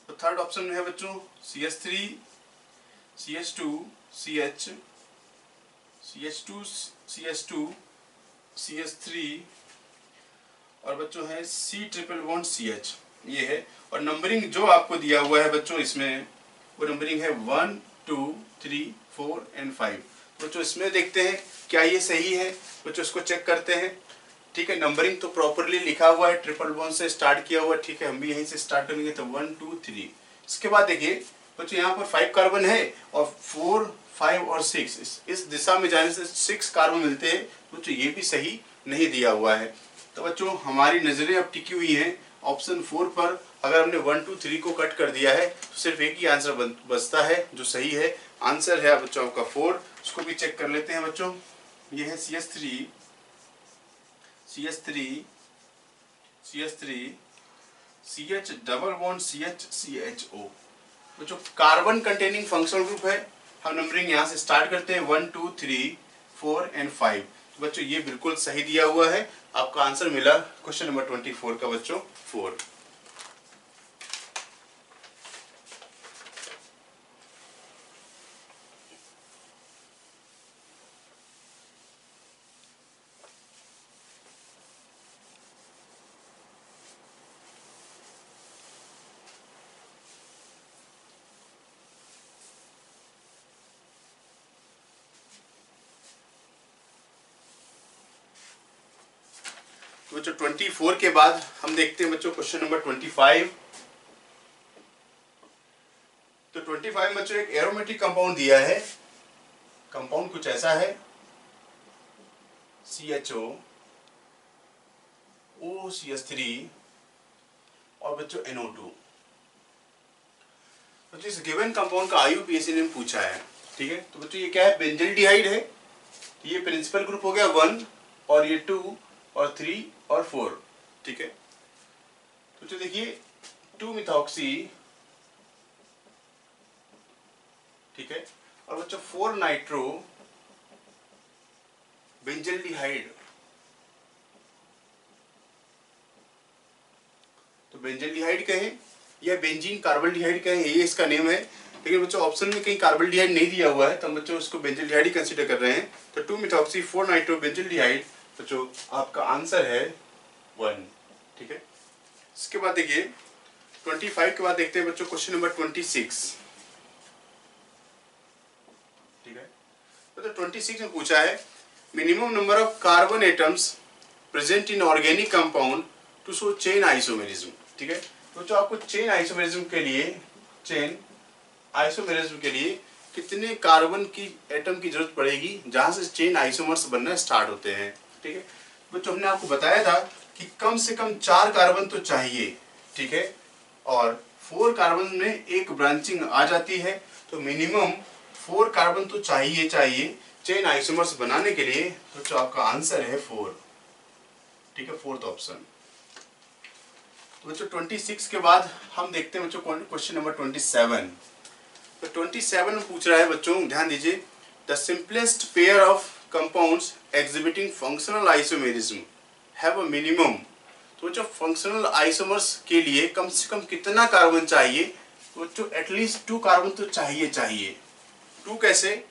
तो थर्ड ऑप्शन में है बच्चों CH3 CH2 CH CH2 CH2 CH3 और बच्चों है C ट्रिपल बॉन्ड CH ये है। और नंबरिंग जो आपको दिया हुआ है बच्चों इसमें वो नंबरिंग है 1 2 3 4 एंड 5। बच्चों इसमें देखते हैं क्या ये सही है। बच्चों इसको चेक करते हैं। ठीक है, नंबरिंग तो प्रॉपरली लिखा हुआ है, ट्रिपल बॉन्ड से स्टार्ट किया हुआ है। ठीक है, हम भी यहीं से स्टार्ट करेंगे तो 1 2 3। इसके बाद देखिए बच्चों यहाँ पर 5 कार्बन है और 4 5 और 6 इस दिशा में जाने से 6 कार्बन मिलते हैं। बच्चों ये भी सही नहीं दिया हुआ है। तो बच्चों हमारी नजरें अब टिकी हुई हैं ऑप्शन 4 पर। अगर हमने 1 2 3 को कट कर दिया है तो सिर्फ एक ही आंसर बचता है जो सही है। आंसर है बच्चों आपका 4। उसको भी चेक कर लेते हैं बच्चों। ये है CH3 CH double bond CH CHO। बच्चों कार्बन कंटेनिंग फंक्शनल ग्रुप है। हम नंबरिंग यहाँ से स्टार्ट करते हैं 1 2 3 4 एंड 5। तो बच्चों ये बिल्कुल सही दिया हुआ है। आपका आंसर मिला क्वेश्चन नंबर 24 का बच्चों 4। तो बच्चों 24 के बाद हम देखते हैं बच्चों क्वेश्चन नंबर 25। तो 25 बच्चों एक एरोमेटिक कंपाउंड दिया है। कंपाउंड कुछ ऐसा है CHO OCH3 और बच्चों NO2। बच्चों इस गिवन कंपाउंड का IUPAC ने पूछा है। ठीक है, तो बच्चों ये क्या है, बेंजल्डिहाइड है। ये प्रिंसिपल ग्रुप हो गया 1 और ये 2 और 3 और 4। ठीक है, तो देखिए 2 मिथॉक्सी, ठीक है, और बच्चों 4 नाइट्रो बेंजल्डिहाइड। तो बेंजल्डिहाइड कहें या बेंजीन कार्बल्डिहाइड कहें, ये इसका नेम है। लेकिन बच्चों ऑप्शन में कहीं कार्बल्डिहाइड नहीं दिया हुआ है तो हम बच्चों उसको बेंजल्डिहाइड ही कंसीडर कर रहे हैं। तो 2 मिथॉक्सी 4 नाइट्रो बेंजल्डिहाइड बच्चों आपका आंसर है 1। ठीक है, इसके बाद देखिए 25 के बाद देखते हैं बच्चों क्वेश्चन नंबर 26। ठीक है, तो 26 में पूछा है minimum number of carbon atoms present in organic compound to show chain isomerism. ठीक है, तो जो आपको चेन आइसोमेरिज्म के लिए कितने कार्बन की एटम की जरूरत पड़ेगी जहां से चेन आइसोमर्स बनना स्टार्ट होते हैं। ठीक है, बच्चों हमने आपको बताया था कि कम से कम 4 कार्बन तो चाहिए। ठीक है, और 4 कार्बन में एक ब्रांचिंग आ जाती है, तो मिनिमम 4 कार्बन तो चाहिए चेन आइसोमर्स बनाने के लिए। तो जो आपका आंसर है 4। ठीक है, 4th ऑप्शन। तो बच्चों 26 के बाद हम देखते हैं बच्चों क्वेश्चन नंबर 27। तो 27 में पूछ रहा है बच्चों, ध्यान दीजिए, the simplest pair of compounds exhibiting functional isomerism have a minimum. तो बच्चों फंक्शनल आइसोमर्स के लिए कम से कम कितना कार्बन चाहिए? तो बच्चों एटलीस्ट 2 कार्बन तो चाहिए। 2 कैसे?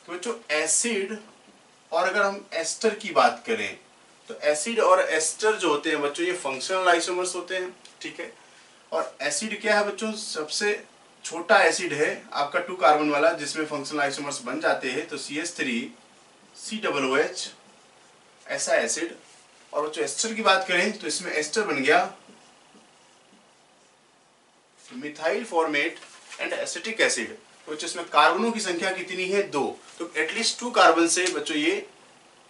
तो बच्चों एसिड और अगर हम एस्टर की बात करें तो एसिड और एस्टर जो होते हैं बच्चों ये फंक्शनल आइसोमर्स होते हैं। ठीक है, और एसिड क्या है बच्चों, सबसे छोटा एसिड है आपका 2 कार्बन वाला जिसमें फंक्शनल आइसोमर्स बन जाते हैं। तो CH3 COOH ऐसा एसिड। और बच्चों एस्टर की बात करें तो इसमें एस्टर बन गया methyl formate and acetic acid. तो बच्चों इसमें कार्बनों की संख्या कितनी है? 2। तो एटलीस्ट 2 कार्बन से बच्चों ये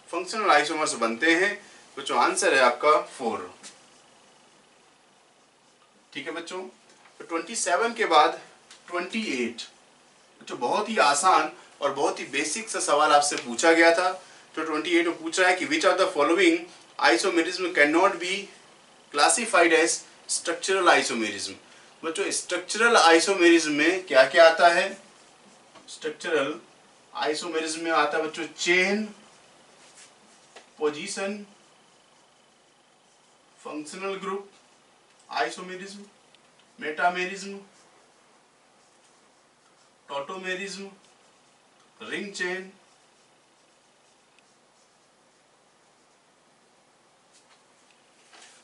फंक्शनल आइसोमर्स बनते हैं। बच्चों आंसर है आपका 4। ठीक है बच्चों, तो 27 के बाद 28। बच्चों बहुत ही आसान और बहुत ही बेसिक सा सवाल आपसे पूछा गया था। तो 28 में पूछ रहा है कि which of the following isomerism can not be classified as structural isomerism. बच्चों स्ट्रक्चरल आइसोमेरिज्म में क्या क्या आता है? स्ट्रक्चरल आइसोमेरिज्म में आता है बच्चों chain, position, functional group isomerism, metamerism, tautomerism, ring chain.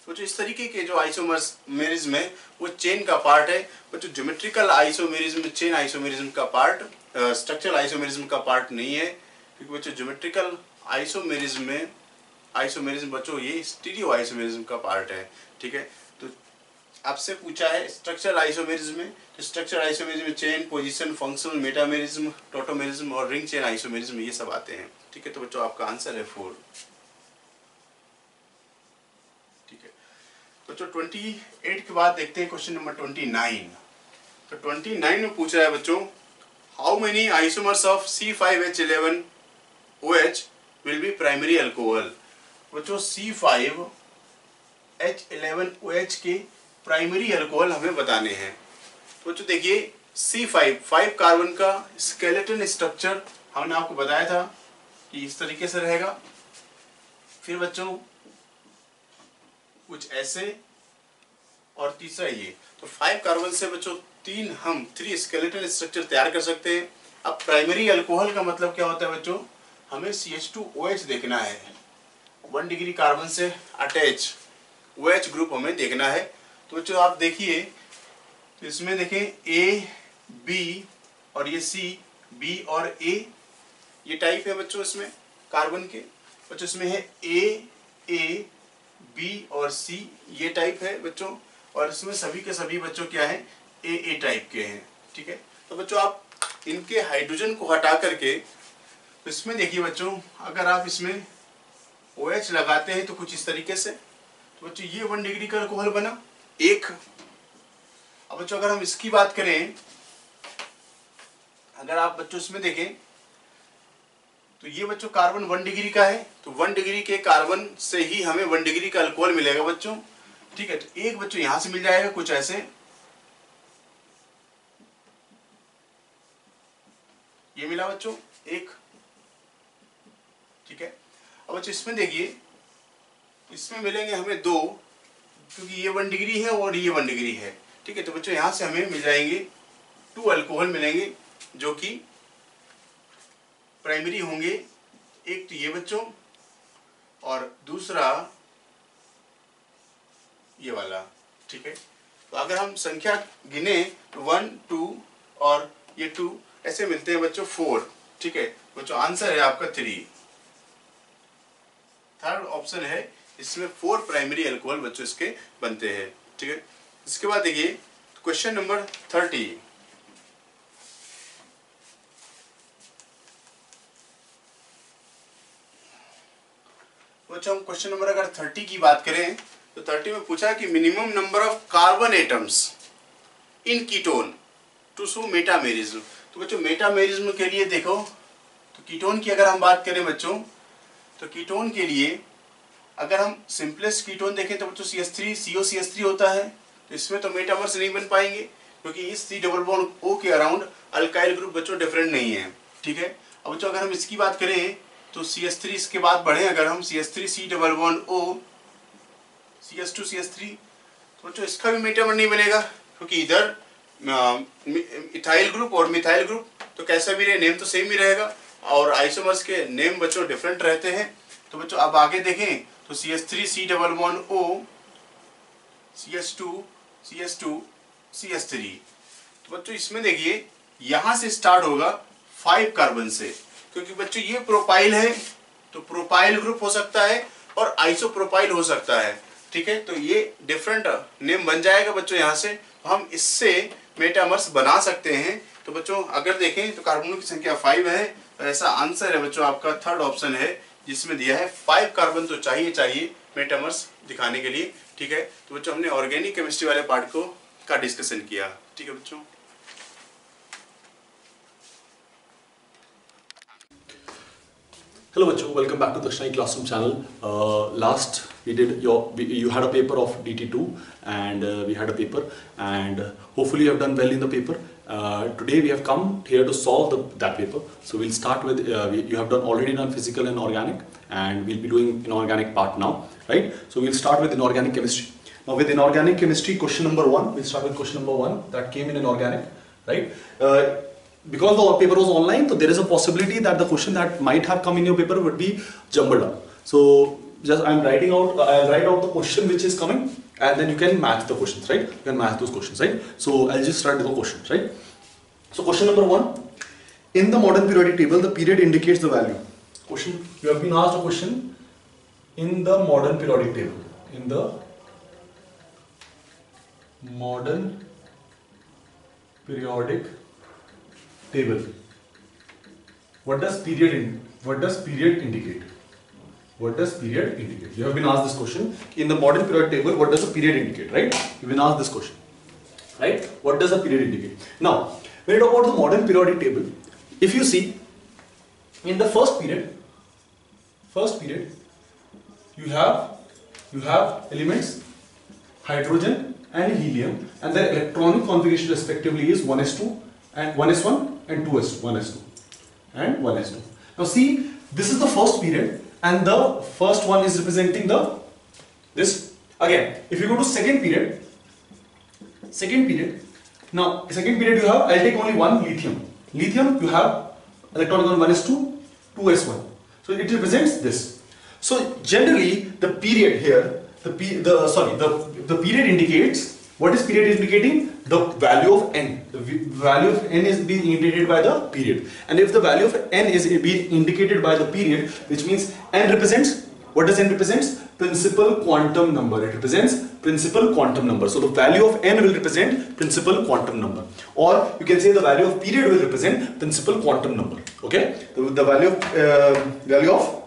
तो जो इस तरीके के जो आइसोमेरिज्म है वो चेन का पार्ट है। बच्चों ज्योमेट्रिकल आइसोमेरिज्म चेन आइसोमेरिज्म का पार्ट, स्ट्रक्चरल आइसोमेरिज्म का पार्ट नहीं है, क्योंकि बच्चों ज्योमेट्रिकल आइसोमेरिज्म में आइसोमेरिज्म बच्चों ये स्टीरियो आइसोमेरिज्म का पार्ट है। ठीक है, तो आपसे पूछा है स्ट्रक्चरल आइसोमेरिज्म में, तो स्ट्रक्चरल आइसोमेरिज्म में chain, position, functional, metamerism, tautomerism और रिंग चेन आइसोमेरिज्म ये सब आते हैं। ठीक है, तो बच्चों आपका आंसर है 4। बच्चों 28 के बाद देखते हैं क्वेश्चन नंबर 29। तो 29 में पूछ रहा है बच्चों, how many isomers of C5H11OH will be primary alcohol. बच्चों C5H11OH के प्राइमरी अल्कोहल हमें बताने हैं। तो बच्चों देखिए C5 कार्बन का स्केलेटन स्ट्रक्चर हमने आपको बताया था कि इस तरीके से रहेगा। फिर बच्चों कुछ ऐसे और तीसरा ये। तो 5 कार्बन से बच्चों 3 स्केलेटल स्ट्रक्चर तैयार कर सकते हैं। अब प्राइमरी अल्कोहल का मतलब क्या होता है बच्चों, हमें CH2OH देखना है, 1 डिग्री कार्बन से अटैच OH ग्रुप हमें देखना है। तो बच्चों आप देखिए, तो इसमें देखें A, B और ये C, B और A ये टाइप है बच्चों इसमें कार्बन के। बच्चों इसमें है A, B और C ये टाइप है बच्चों, और इसमें सभी के सभी बच्चों क्या है, A टाइप के हैं। ठीक है, तो बच्चों आप इनके हाइड्रोजन को हटा करके, तो इसमें देखिए बच्चों, अगर आप इसमें OH लगाते हैं तो कुछ इस तरीके से, तो बच्चों ये 1 डिग्री का अल्कोहल बना एक। अब बच्चों अगर हम इसकी बात करें, अगर आप बच्चों इसमें देखें तो ये बच्चों कार्बन 1 डिग्री का है, तो 1 डिग्री के कार्बन से ही हमें 1 डिग्री का अल्कोहल मिलेगा बच्चों। ठीक है, तो एक बच्चों यहां से मिल जाएगा कुछ ऐसे, ये मिला बच्चों एक। ठीक है, अब बच्चों इसमें देखिए, इसमें मिलेंगे हमें 2, क्योंकि ये 1 डिग्री है और ये 1 डिग्री है। ठीक है, तो बच्चों यहां से हमें मिल जाएंगे 2 अल्कोहल मिलेंगे जो कि प्राइमरी होंगे। एक तो ये बच्चों, और दूसरा ये वाला। ठीक है, तो अगर हम संख्या गिने तो 1, 2 और ये 2 ऐसे मिलते हैं बच्चों 4। ठीक है बच्चों, आंसर है आपका 3। थर्ड ऑप्शन है, इसमें 4 प्राइमरी अल्कोहल बच्चों इसके बनते हैं। ठीक है, इसके बाद देखिए क्वेश्चन नंबर 30। बच्चों हम क्वेश्चन नंबर अगर 30 की बात करें तो 30 में पूछा है कि minimum number of carbon atoms in ketone to show metamerism. तो बच्चों मेटामेरिज्म के लिए देखो, तो कीटोन की अगर हम बात करें बच्चों, तो कीटोन के लिए अगर हम सिंपलेस्ट कीटोन देखें तो बच्चों CH3 COCH3 होता है। तो इसमें तो मेटामर्स नहीं बन पाएंगे, क्योंकि इस C डबल बॉन्ड O के अराउंड अल्काइल ग्रुप बच्चों डिफरेंट नहीं है। ठीक है, अब बच्चों अगर हम इसकी बात करें तो CH3 इसके बाद बढ़े, अगर हम CH3 C double bond O CH2 CH3, तो बच्चों इसका भी मेटामर नहीं बनेगा, क्योंकि इधर इथाइल ग्रुप और मिथाइल ग्रुप, तो कैसा भी रहे नेम तो सेम ही रहेगा, और आइसोमर्स के नेम बच्चों डिफरेंट रहते हैं। तो बच्चों अब आगे देखें तो CH3 C double bond O CH2 CH3, तो बच्चों इसमें देखिए यहां से स्टार्ट होगा 5 कार्बन से, क्योंकि बच्चों ये प्रोपाइल है, तो प्रोपाइल ग्रुप हो सकता है और आइसोप्रोपाइल हो सकता है। ठीक है, तो ये डिफरेंट नेम बन जाएगा बच्चों यहाँ से, तो हम इससे मेटामर्स बना सकते हैं। तो बच्चों अगर देखें तो कार्बनों की संख्या 5 है, तो ऐसा आंसर है बच्चों आपका थर्ड ऑप्शन है, जिसमें दिया है 5 कार्बन तो चाहिए मेटामर्स दिखाने के लिए। ठीक है, तो बच्चों हमने ऑर्गेनिक केमिस्ट्री वाले पार्ट का डिस्कशन किया। ठीक है बच्चों, Hello बच्चों, welcome back to the Dashnai Classroom channel. Last we did you had a paper of DT2 and we had a paper, and hopefully you have done well in the paper. Today we have come here to solve that paper. So we'll start with you have already done physical and organic, and we'll be doing inorganic part now, right? So we'll start with inorganic chemistry. Now with inorganic chemistry, question number 1. We'll start with question number 1 that came in inorganic, right? Because the paper was online, so there is a possibility that the question that might have come in your paper would be jumbled up. So just I'll write out the question which is coming, and then you can match the questions, right? You can match those questions, right? So I'll just write the questions, right? So question number 1, in the modern periodic table, the period indicates the value. Question, you have been asked a question in the modern periodic table. In the modern periodic table, what does period indicate? What does period indicate? You have been asked this question. In the modern periodic table, what does the period indicate, right? You've been asked this question, right? What does the period indicate? Now, when you talk about the modern periodic table, if you see, in the first period, you have elements hydrogen and helium, and their electronic configuration respectively is 1s2 and 1s1 and 1s2 and 1s2. Now see, this is the first period, and the first one is representing this. Again, if you go to second period, now second period you have, I'll take only one, lithium you have electronic on 1s2, 2s1, so it represents this. So generally the period here, the period indicates, what is period indicating? The value of n. The value of n is being indicated by the period, and if the value of n is being indicated by the period, which means n represents, what does n represents? Principal quantum number. It represents principal quantum number. So the value of n will represent principal quantum number, or you can say the value of period will represent principal quantum number. Okay, the value of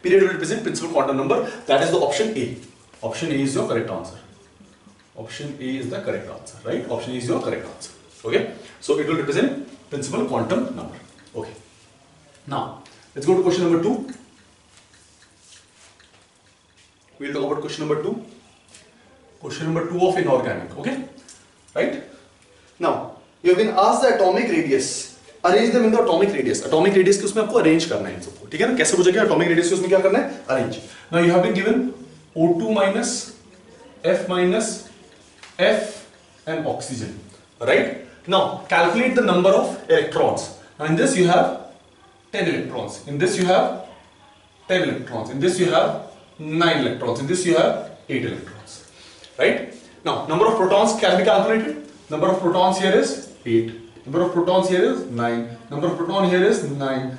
period will represent principal quantum number. That is the option A. Option A is your correct answer. Option A is the correct answer, right? Option A is your correct answer. Okay, so it will represent principal quantum number. Okay, now let's go to question number 2. We'll talk about question number 2. Question number 2 of inorganic. Okay, right? Now you have been asked the atomic radius. Arrange them in the atomic radius. Atomic radius के उसमें आपको arrange करना है इन सबको, ठीक है ना? कैसे पूछेगा atomic radius के उसमें क्या करना है? Arrange. Now you have been given O2 minus F minus F and oxygen, right? Now calculate the number of electrons. Now in this you have 10 electrons. In this you have 10 electrons. In this you have 9 electrons. In this you have 8 electrons, right? Now number of protons can be calculated. Number of protons here is 8. Number of protons here is 9. Number of proton here is 9,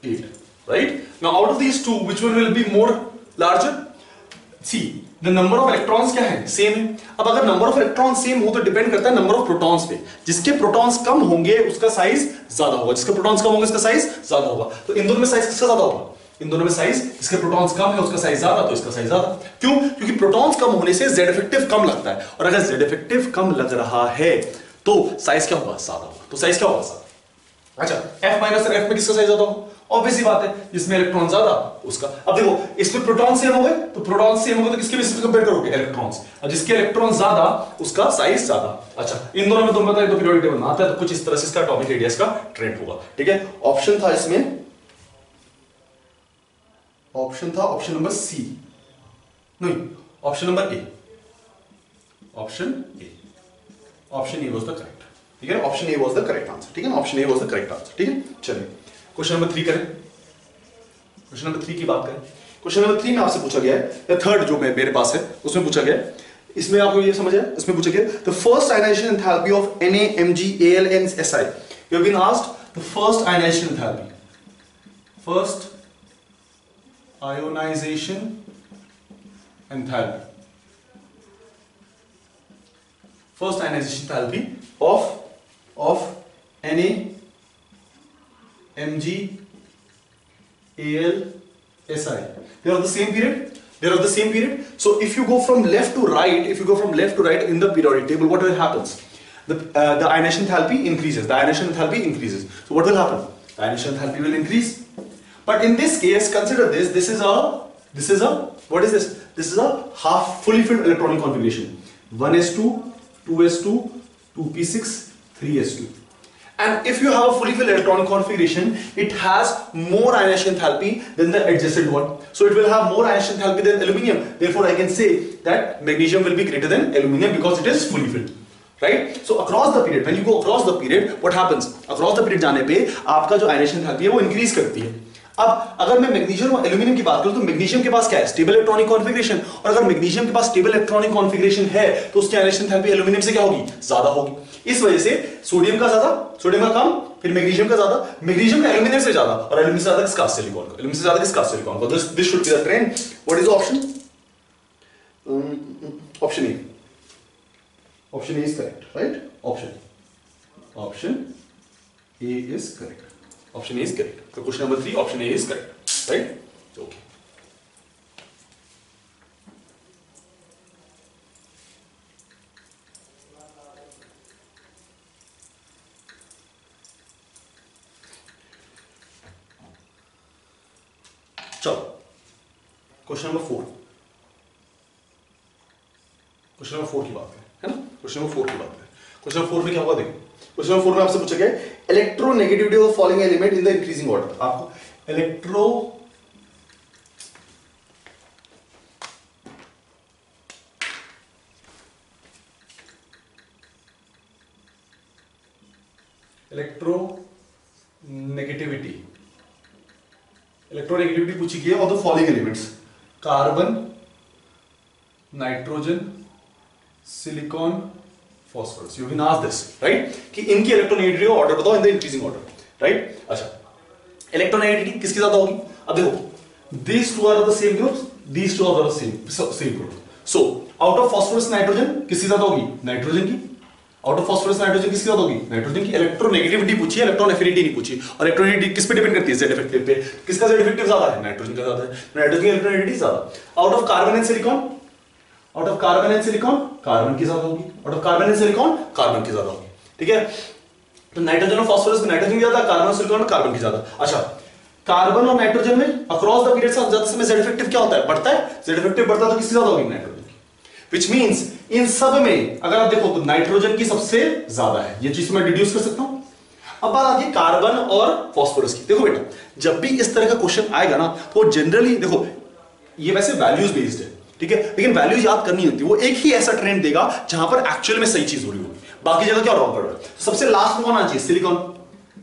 8, right? Now out of these two, which one will be more larger? See, the number of electrons क्या है? Same है. अब अगर number of electrons same हो तो depend करता है number of protons पे. जिसके protons कम होंगे उसका size ज़्यादा होगा. जिसके protons कम होंगे उसका size ज़्यादा होगा. तो इन दोनों में size किसका ज़्यादा होगा? इन दोनों में साइज, इसके प्रोटॉन्स कम है उसका साइज ज्यादा, तो इसका साइज ज्यादा. क्यों? क्योंकि प्रोटॉन्स कम होने से जेड इफेक्टिव कम लगता है, और अगर जेड इफेक्टिव कम लग रहा है तो साइज क्या होगा? ज्यादा होगा. तो साइज क्या होगा? ज्यादा. अच्छा, F माइनस और F में किसका साइज ज्यादा होगा? ऑब्वियस सी बात है, जिसमें इलेक्ट्रॉन ज्यादा उसका. अब देखो, इसमें प्रोटॉन सेम हो गए, तो प्रोटॉन सेम हो गए तो किसके बेसिस पे कंपेयर करोगे? इलेक्ट्रॉन्स. और जिसके इलेक्ट्रॉन ज्यादा उसका साइज ज्यादा. अच्छा, इन दोनों में तुम बताओ तो पीरियोडिक टेबल में आता है, तो कुछ इस तरह से इसका एटॉमिक रेडियस का ट्रेंड होगा. ठीक है, ऑप्शन था इसमें, ऑप्शन था ऑप्शन नंबर सी, नहीं option number A. Option A was the correct. ठीक है, option A was the correct answer. ठीक है, option A was the correct answer. ठीक है, चलिए क्वेश्चन नंबर 3 करें. क्वेश्चन नंबर 3 की बात करें. क्वेश्चन नंबर 3 में आपसे पूछा गया है, या थर्ड जो मेरे पास है उसमें पूछा गया है, इसमें आपको ये समझ है, इसमें पूछा गया the first ionization enthalpy of NaMgAlNSi. You have been asked the first ionization enthalpy, first ionization enthalpy, first ionization enthalpy of NaMgAlSi. They are of the same period. So if you go from left to right, in the periodic table, what will happens? The ionization enthalpy increases. So what will happen? The ionization enthalpy will increase. But in this case, consider this. This is a what is this? This is a half fully filled electronic configuration. 1s2, 2s2, 2p6, 3s2. And if you have a fully filled electronic configuration, it has more ionization enthalpy than the adjacent one. So it will have more ionization enthalpy than aluminium. Therefore, I can say that magnesium will be greater than aluminium because it is fully filled. Right? So across the period, when you go across the period, what happens? Across the period जाने पे आपका जो ionization enthalpy है वो increase करती है. अब अगर मैं मैग्नीशियम और एल्यूमिनियम की बात करूं तो मैग्नीशियम के पास क्या है? Stable electronic configuration. और अगर मैग्नीशियम के पास स्टेबल इलेक्ट्रॉनिक कॉन्फ़िगरेशन है तो उसकी आयनाइजेशन एंथैल्पी एल्यूमिनियम से क्या होगी? ज्यादा होगी. इस वजह से सोडियम का ज्यादा, सोडियम का कम, फिर मैग्नीशियम का ज्यादा, मैग्नीशियम का एल्यूमिनियम से ज्यादा, और एल्यूमिनियम से ज्यादा किसका? सिलिकॉन का. एल्यूमिनियम से ज्यादा किसका? सिलिकॉन का. This should be the trend. What is the option? Option A. Option A is correct, right? Option A is correct. Option A is correct. तो question number 3 option A is correct, right? Okay चलो question number 4 की बात करें, है ना। Question number 4 की बात करें। क्वेश्चन नंबर 4 में क्या होगा देखो, क्वेश्चन नंबर 4 में आपसे पूछा गया electronegativity of following element in the increasing order. आपको इलेक्ट्रोनेगेटिविटी पूछी गई है of the following elements, carbon, nitrogen, silicon, phosphorus. You can ask this, right, कि इनकी इलेक्ट्रोनेगेटिविटी ऑर्डर बताओ in the increasing order, right. अच्छा, इलेक्ट्रोनेगेटिविटी किसकी ज्यादा होगी? अब देखो, these two are the same groups, these two are the same group. So out of phosphorus nitrogen किसकी ज्यादा होगी? नाइट्रोजन की। आउट ऑफ फास्फोरस नाइट्रोजन किसकी ज्यादा होगी? नाइट्रोजन की। इलेक्ट्रोनेगेटिविटी पूछी है, इलेक्ट्रॉन एफिनिटी नहीं पूछी। और इलेक्ट्रोनेगेटिविटी किस पे डिपेंड करती है? जेड इफेक्टिव पे। किसका जेड इफेक्टिव ज्यादा है? नाइट्रोजन का ज्यादा है। नाइट्रोजन की इलेक्ट्रोनेगेटिविटी ज्यादा। Out of carbon and silicon, out of carbon and silicon carbon की ज्यादा होगी। Out of carbon and silicon carbon की ज्यादा होगी, ठीक है। तो नाइट्रोजन और फास्फोरस में नाइट्रोजन की ज्यादा, कार्बन और सिलिकॉन में कार्बन की ज्यादा। अच्छा, कार्बन और नाइट्रोजन में अक्रॉस द पीरियड जाते समय जेड इफेक्टिव क्या होता है? बढ़ता है। जेड इफेक्टिव बढ़ता है तो किसकी ज्यादा होगी? नाइट्रोजन की। व्हिच मींस इन सब में अगर आप देखो तो नाइट्रोजन की सबसे ज्यादा है, ये चीज मैं डिड्यूस कर सकता हूं। अब बात आती है कार्बन और फास्फोरस की। देखो बेटा, जब भी इस तरह का क्वेश्चन आएगा ना तो जनरली देखो, ये वैसे वैल्यूज बेस्ड है, ठीक है, लेकिन वैल्यूज याद करनी होती है। वो एक ही ऐसा ट्रेंड देगा जहां पर एक्चुअल में सही चीज हो रही होगी, बाकी जगह क्या रॉन्ग पड़ रहा है। तो सबसे लास्ट में कौन आना चाहिए? सिलिकॉन,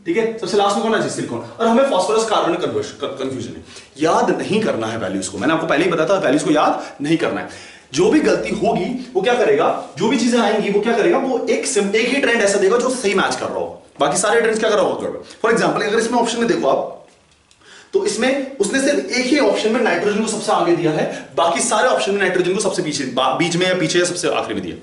ठीक है, सबसे लास्ट में कौन आना चाहिए? सिलिकॉन। और हमें फास्फोरस कार्बन कंफ्यूजन है, याद नहीं करना है वैल्यूज को। मैंने आपको पहले ही बताया था वैल्यूज को याद नहीं करना है। जो भी गलती होगी वो क्या करेगा, जो भी चीजें आएंगी वो क्या करेगा, वो एक ही ट्रेंड ऐसा देगा जो सही मैच कर रहा हो, बाकी सारे ट्रेंड्स क्या कर रहा होगा। फॉर एग्जांपल अगर इसमें ऑप्शन में देखो आप, तो इसमें उसने सिर्फ एक ही ऑप्शन में नाइट्रोजन को सबसे आगे दिया है, बाकी सारे ऑप्शन में नाइट्रोजन को सबसे पीछे, बीच में या पीछे या सबसे आखिरी में दिया।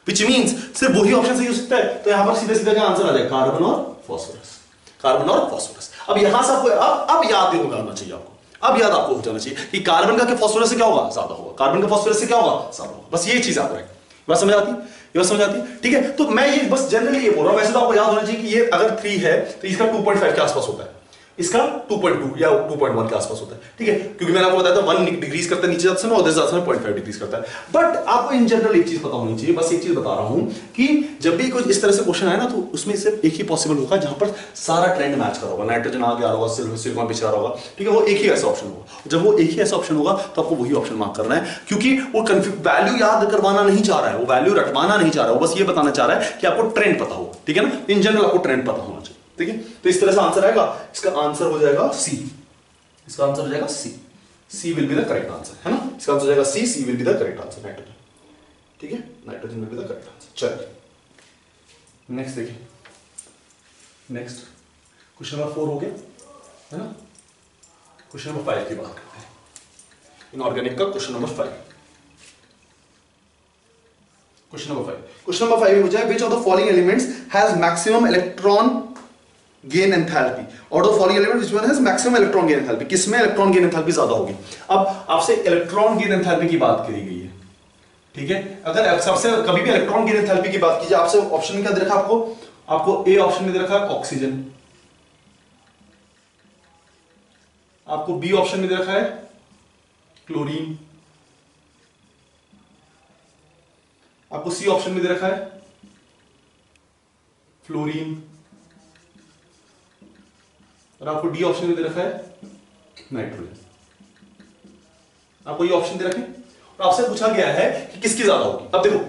व्हिच मींस सिर्फ वही ऑप्शन सही हो सकता है। तो यहां पर सीधे सीधे क्या आंसर आ जाएगा? कार्बन और फास्फोरस, कार्बन और फास्फोरस। अब यहां से आपको अब याद होना चाहिए आपको, अब याद आपको हो जाना चाहिए कि कार्बन का फास्फोरस से क्या होगा? ज्यादा होगा। कार्बन का फास्फोरस से क्या होगा? ज्यादा होगा। बस ये चीज याद रखें। बात समझ आती है? ये बात समझ आती है, ठीक है। तो मैं ये बस जनरली ये बोल रहा हूं, वैसे तो आपको याद होना चाहिए कि ये अगर 3 है तो इसका 2.5 के आसपास होता है, इसका 2.2 या 2.1 के आसपास होता है, ठीक है, क्योंकि मैंने आपको बताया था 1 डिग्रीज करता है नीचे जाते समय, और जाते समय 0.5 डिग्रीज करता है। बट आपको इन जनरल एक चीज पता होनी चाहिए, बस एक चीज बता रहा हूं कि जब भी कोई इस तरह से क्वेश्चन आए ना तो उसमें सिर्फ एक ही पॉसिबल होगा जहां पर सारा ट्रेंड मैच कर रहा होगा, नाइट्रोजन आगे आ रहा होगा, सिलिकॉन पीछे आ रहा होगा, ठीक है, वो एक ही ऐसा ऑप्शन होगा। जब वो एक ही ऐसा ऑप्शन होगा तो आपको वही ऑप्शन मार्क करना है, क्योंकि वो वैल्यू याद करवाना नहीं चाह रहा है, वो वैल्यू रटवाना नहीं चाह रहा है, वो बस ये बताना चाह रहा है कि आपको ट्रेंड पता हो, ठीक है ना। इन जनरल आपको ट्रेंड पता होना चाहिए, ठीक है। तो इस तरह से आंसर आएगा, इसका आंसर हो जाएगा सी, इसका आंसर हो जाएगा C, C will be the correct answer, है ना। इसका आंसर हो जाएगा C, C will be the correct answer, nitrogen, ठीक है, nitrogen will be the correct answer. चलिए नेक्स्ट देखिए, नेक्स्ट क्वेश्चन नंबर 4 हो गया, है ना। क्वेश्चन नंबर 5 की बात करते हैं, इनऑर्गेनिक का क्वेश्चन नंबर 5। क्वेश्चन नंबर 5 हो जाए, which of the following elements has maximum electron gain enthalpy. Out of following element which one has maximum electron gain enthalpy. किसमें इलेक्ट्रॉन गेन एंथैल्पी ज्यादा होगी? अब आपसे इलेक्ट्रॉन गेन एंथैल्पी की बात करी गई है, ठीक है। अगर सबसे कभी भी इलेक्ट्रॉन गेन एंथैल्पी की बात कीजिए, आपसे ऑप्शन में क्या दे रखा है आपको ए ऑप्शन में दे रखा है ऑक्सीजन, आपको बी ऑप्शन में दे रखा है क्लोरीन, आपको सी ऑप्शन में दे रखा है फ्लोरीन, और आपको डी ऑप्शन में दे रखा है नाइट्रोजन। आपको ये ऑप्शन दे रखे और आपसे पूछा गया है कि किसकी ज्यादा होगी। अब देखो,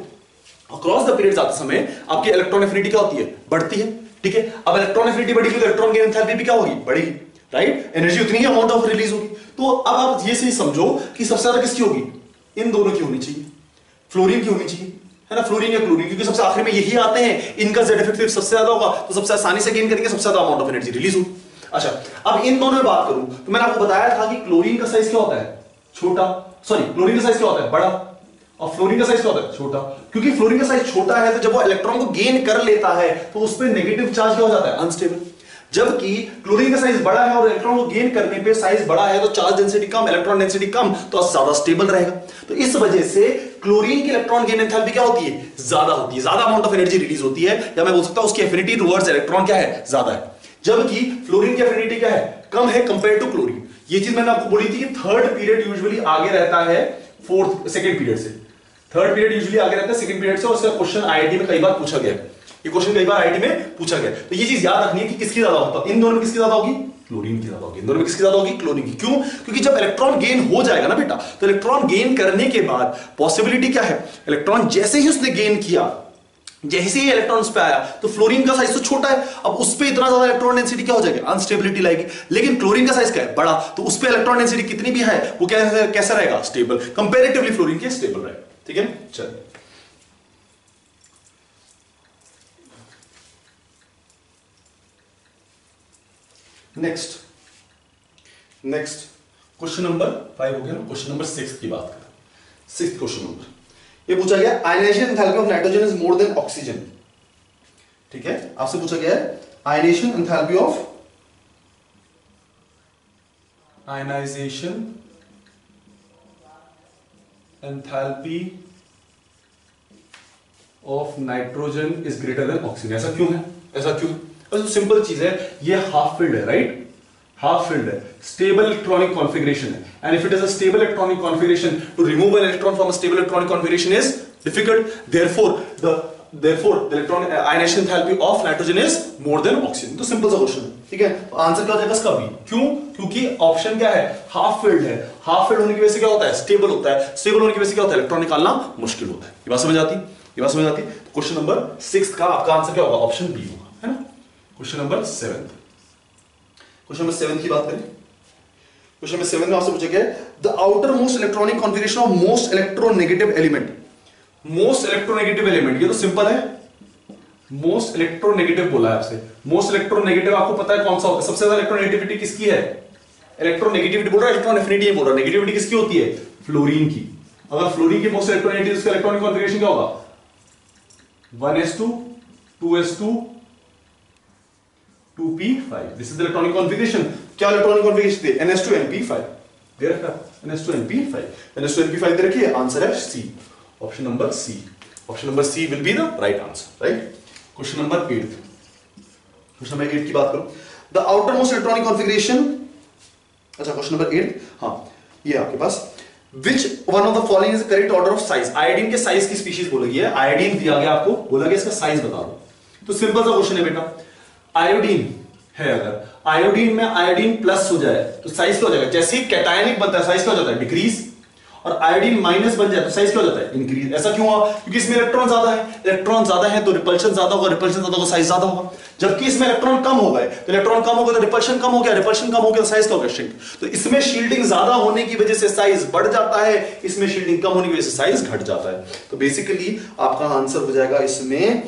अक्रॉस द पीरियड जाते समय आपकी इलेक्ट्रॉन एफिनिटी क्या होती है? बढ़ती है, ठीक है। अब इलेक्ट्रॉन एफिनिटी बढ़ेगी तो इलेक्ट्रॉन गेन एंथैल्पी भी क्या होगी? बढ़ेगी, राइट। एनर्जी उतनी ही अमाउंट ऑफ रिलीज होगी। तो अब आप ये सही समझो कि सबसे ज्यादा किसकी होगी? इन दोनों की होनी चाहिए, फ्लोरीन की होनी चाहिए, है ना, फ्लोरीन या क्लोरीन, क्योंकि सबसे आखिर में यही आते हैं। इनका जेड इफेक्टिव सबसे ज्यादा होगा तो सबसे आसानी से गेन करेंगे, सबसे ज्यादा अमाउंट ऑफ एनर्जी रिलीज होगी। अच्छा, अब इन दोनों में बात करूं तो मैंने आपको बताया था कि क्लोरीन का साइज क्या होता है? छोटा, सॉरी, क्लोरीन का साइज क्या होता है? बड़ा, और फ्लोरीन का साइज क्या होता है? छोटा। क्योंकि फ्लोरीन का साइज छोटा है तो जब वो इलेक्ट्रॉन को गेन कर लेता है तो उस पर नेगेटिव चार्ज क्या हो जाता है? अनस्टेबल। जबकि क्लोरीन का साइज बड़ा है और इलेक्ट्रॉन को गेन करने पे साइज बड़ा है तो चार्ज डेंसिटी कम, इलेक्ट्रॉन डेंसिटी कम, तो ज्यादा स्टेबल रहेगा। तो इस वजह से क्लोरीन की इलेक्ट्रॉन गेन एंथैल्पी क्या होती है, ज्यादा होती है, ज्यादा अमाउंट ऑफ एनर्जी रिलीज होती है, या मैं बोल सकता हूं उसकी एफिनिटी टुवर्ड्स इलेक्ट्रॉन क्या है, ज्यादा है। जबकि फ्लोरीन की एफिनिटी क्या है, कम है कंपेयर टू क्लोरीन। ये चीज मैंने आपको बोली थी कि थर्ड पीरियड यूजुअली आगे रहता है सेकंड पीरियड से, थर्ड पीरियड यूजुअली आगे रहता है सेकंड पीरियड से, और इसका क्वेश्चन आईआईटी में कई बार पूछा गया है, ये क्वेश्चन कई बार आईआईटी में पूछा गया। तो ये चीज याद रखनी है कि किसकी ज्यादा होता है, इन दोनों में किसकी ज्यादा होगी, क्लोरीन की ज्यादा होगी। इन दोनों में किसकी ज्यादा होगी, क्लोरीन की। क्यों? क्योंकि जब इलेक्ट्रॉन गेन हो जाएगा ना बेटा, तो इलेक्ट्रॉन गेन करने के बाद पॉसिबिलिटी क्या है, इलेक्ट्रॉन जैसे ही उसने गेन किया, जैसे ही इलेक्ट्रॉन पे आया, तो फ्लोरीन का साइज तो छोटा है, अब उस पे इतना ज्यादा इलेक्ट्रॉन डेंसिटी क्या हो जाएगी, अनस्टेबिलिटी लाएगी। लेकिन क्लोरीन का साइज क्या है, बड़ा, तो उस पे इलेक्ट्रॉन डेंसिटी कितनी भी है वो कैसा रहेगा, स्टेबल, कंपैरेटिवली फ्लोरीन के स्टेबल रहेगा। ठीक है, चलिए नेक्स्ट क्वेश्चन नंबर 5 हो गया ना, क्वेश्चन नंबर 6 की बात करें। 6th क्वेश्चन नंबर ये पूछा गया, ionization enthalpy of nitrogen is more than oxygen. ठीक है, आपसे पूछा गया है ionization enthalpy of nitrogen is greater than oxygen. ऐसा क्यों है, ऐसा क्यों? तो सिंपल चीज है, ये हाफ फिल्ड है, राइट, हाफ फिल्ड है, स्टेबल इलेक्ट्रॉनिक कॉन्फ़िगरेशन है, and if it is a stable electronic configuration, to remove an electron from a stable electronic configuration is difficult, therefore the electron ionization enthalpy of nitrogen is more than oxygen। तो simple सा question है। ठीक है, answer क्या हो जाएगा इसका B. क्यों? क्योंकि ऑप्शन क्या है, हाफ फिल्ड है, हाफ फिल्ड होने की वजह से क्या होता है, स्टेबल होता है, स्टेबल होने की वजह से क्या होता है, इलेक्ट्रॉन निकालना मुश्किल होता है। ये बात समझ आती है, ये बात समझ आती है। क्वेश्चन नंबर 6 का आपका आंसर क्या होगा, ऑप्शन बी होगा, है ना। क्वेश्चन नंबर 7 की बात करें। क्वेश्चन नंबर 7 में आपसे पूछा गया है, the outer most electronic configuration of most electronegative element. Most electronegative element, ये तो सिंपल है, मोस्ट इलेक्ट्रोनेगेटिव बोला है आपसे। मोस्ट इलेक्ट्रोनेगेटिव आपको पता है कौन सा होता है, सबसे ज्यादा इलेक्ट्रोनेगेटिविटी किसकी है, इलेक्ट्रोनेगेटिविटी बोल रहा है, इलेक्ट्रॉन एफिनिटी बोल रहा है, नेगेटिविटी किसकी होती है, फ्लोरीन की। अगर फ्लोरीन की मोस्ट इलेक्ट्रोनेगेटिव, उसका इलेक्ट्रॉनिक कॉन्फ़िगरेशन क्या होगा, 1s2 2s2 2p5। This is the electronic configuration. क्या इलेक्ट्रॉनिक कॉन्फ़िगरेशन थे, ns2 np5 दे रखा, ns2 np5 दे रखी है, आंसर है C, option number C. Option number C will be the right answer, right. Question number 8 की बात करो, the outer most electronic configuration. अच्छा, क्वेश्चन नंबर 8, हाँ ये आपके पास, Which one of the following is the correct order of size? Iodine के size की स्पीशीज बोला गया है, आयोडीन दिया गया आपको, बोला गया इसका साइज बता दो। तो सिंपल सा क्वेश्चन है बेटा, आयोडीन है, अगर आयोडीन में आयोडीन प्लस हो जाए तो साइज क्या हो जाएगा, जैसे ही कैटायनिक बनता है साइज क्या हो जाता है, डिक्रीज, और आयोडीन माइनस बन जाए तो साइज क्या हो जाता है, इंक्रीज। ऐसा क्यों हुआ, क्योंकि इसमें इलेक्ट्रॉन ज्यादा है, इलेक्ट्रॉन ज्यादा है तो रिपल्शन ज्यादा होगा, रिपल्शन ज्यादा होगा साइज ज्यादा होगा। जबकि इसमें इलेक्ट्रॉन कम हो गए तो इलेक्ट्रॉन कम हो गया तो रिपल्शन कम हो गया, रिपल्शन कम हो गया तो साइज क्या हो गया, श्रिंक। तो इसमें शील्डिंग ज्यादा होने की वजह से साइज बढ़ जाता है, इसमें शील्डिंग कम होने की वजह से साइज घट जाता है। तो बेसिकली आपका आंसर हो जाएगा इसमें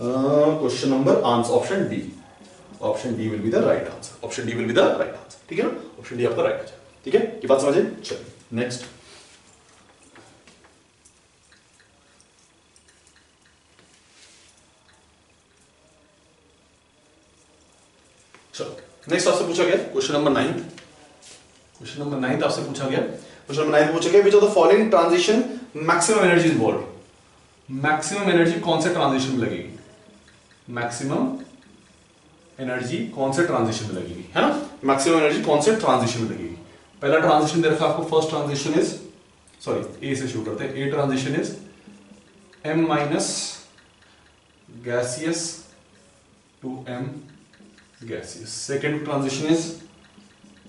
question number answer option D. Option D will be the right answer, option D will be the right answer. ठीक है ना, ऑप्शन डी आपका राइट आंसर। ठीक है, ये बात समझे। चलिए नेक्स्ट, चलो नेक्स्ट आपसे पूछा गया क्वेश्चन नंबर 9। क्वेश्चन नंबर 9 आपसे पूछा गया, क्वेश्चन नंबर 9 पूछा गया, विच of the following transition maximum energy involve. Maximum energy कौन से ट्रांजिशन में लगेगी, मैक्सिमम एनर्जी कौन से ट्रांजिशन में लगेगी, है ना, मैक्सिमम एनर्जी कौन से ट्रांजिशन में लगेगी। पहला ट्रांजिशन दे रखा आपको, first transition is, sorry A से शुरू करते हैं, A transition is m minus gaseous to m gaseous. Second transition is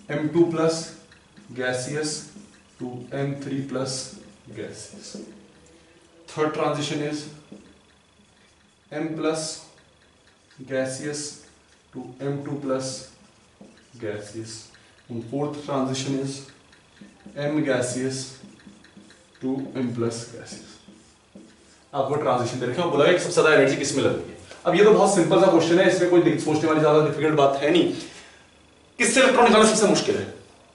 M2 plus gaseous to M3 plus gaseous. Third transition is M plus gaseous to M2 plus gaseous. And fourth transition is M gaseous to M plus gaseous. आपको transition दे रखा है, बोला है कि सबसे ज्यादा energy किसमें लगेगी। अब ये तो बहुत सिंपल सा क्वेश्चन है, इसमें कोई सोचने वाली ज्यादा डिफिकल्ट बात है नहीं। किससे इलेक्ट्रॉन निकालना सबसे मुश्किल है,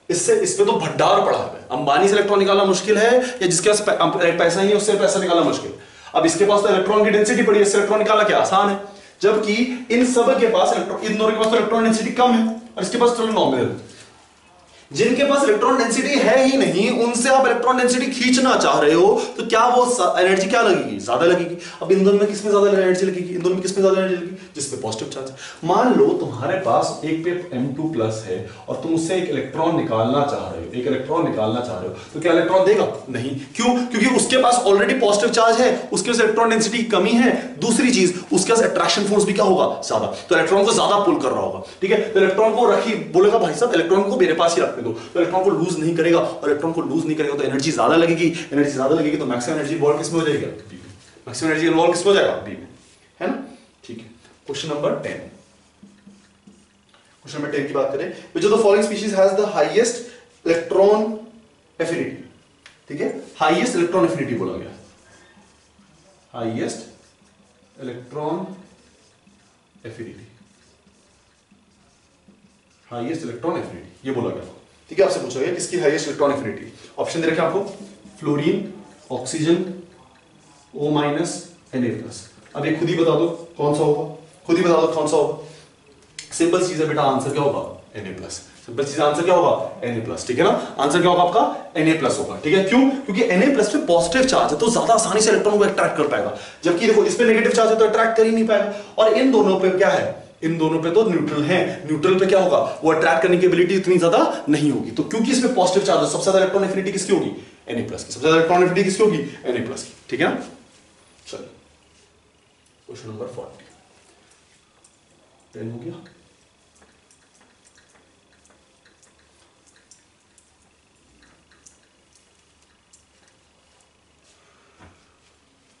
इसमें तो भंडार पड़ा है। अंबानी से इलेक्ट्रॉन निकालना मुश्किल है, या जिसके पास पैसा नहीं है उससे पैसा निकालना मुश्किल। अब इसके पास तो इलेक्ट्रॉन की डेंसिटी पड़ी है, इससे इलेक्ट्रॉन निकालना क्या आसान है। जबकि इन सब के पास इन दोनों के पास तो इलेक्ट्रॉन डेंसिटी कम है और इसके पास तो नॉर्मल है। जिनके पास इलेक्ट्रॉन डेंसिटी है ही नहीं, उनसे आप इलेक्ट्रॉन डेंसिटी खींचना चाह रहे हो, तो क्या वो एनर्जी क्या लगेगी? ज्यादा लगेगी। अब इन दोनों में किसमें ज्यादा एनर्जी लगेगी? इन दोनों में किसमें ज्यादा एनर्जी लगेगी? जिसपे पॉजिटिव चार्ज है। मान लो तुम्हारे पास एक पे M2 प्लस है और तुम उससे एक इलेक्ट्रॉन निकालना चाह रहे हो, एक इलेक्ट्रॉन निकालना चाह रहे हो, तो क्या इलेक्ट्रॉन देगा? नहीं। क्यों? क्योंकि उसके पास ऑलरेडी पॉजिटिव चार्ज है, उसके पास इलेक्ट्रॉन डेंसिटी की कमी है। दूसरी चीज, उसके पास अट्रैक्शन फोर्स भी क्या होगा? ज्यादा, तो इलेक्ट्रॉन को ज्यादा पुल कर रहा होगा। ठीक है, तो इलेक्ट्रॉन को रखी, बोलेगा भाई साहब इलेक्ट्रॉन को मेरे पास ही रखने दो, तो इलेक्ट्रॉन को लूज नहीं करेगा, और इलेक्ट्रॉन को लूज नहीं करेगा तो एनर्जी ज्यादा लगेगी। एनर्जी ज्यादा लगेगी तो मैक्सिमम एनर्जी इन्वॉल्व किसमें हो जाएगी? बी में। मैक्सिमम एनर्जी इन्वॉल्व किसमें हो जाएगा? बी में, है ना? ठीक है। क्वेश्चन नंबर 10, क्वेश्चन नंबर 10 की बात करें, which of the following species has the highest electron affinity? ठीक है, हाईएस्ट इलेक्ट्रॉन एफिनिटी बोला गया, highest electron affinity, highest electron affinity ये बोला गया। ठीक है, आपसे पूछा गया किसकी हाईएस्ट इलेक्ट्रॉन एफिनिटी। ऑप्शन दे रखे आपको, fluorine, oxygen, O minus, Na+। अब ये खुद ही बता दो कौन सा होगा, खुद ही बता दो कौन सा होगा। सिंपल चीज है बेटा, आंसर क्या होगा? Na+। सिंपल चीज, आंसर क्या होगा? Na+। ठीक है ना, आंसर क्या होगा आपका? Na+ होगा। ठीक है, क्यों? क्योंकि Na+ पे पॉजिटिव चार्ज है तो ज्यादा आसानी से इलेक्ट्रॉन को अट्रैक्ट कर पाएगा, जबकि देखो इस पे नेगेटिव चार्ज है तो अट्रैक्ट कर ही नहीं पाएगा। और इन दोनों पे क्या है? इन दोनों पे तो न्यूट्रल है, न्यूट्रल पे क्या होगा? वो अट्रैक्ट करने की एबिलिटी इतनी ज्यादा नहीं होगी। तो क्योंकि इसमें पॉजिटिव चार्ज है, सबसे ज्यादा इलेक्ट्रॉन एफिनिटी किसकी होगी? Na+ की। सबसे ज्यादा इलेक्ट्रॉन एफिनिटी किसकी होगी? Na+ की। ठीक है ना, चलिए क्वेश्चन नंबर 40, 10 हो गया।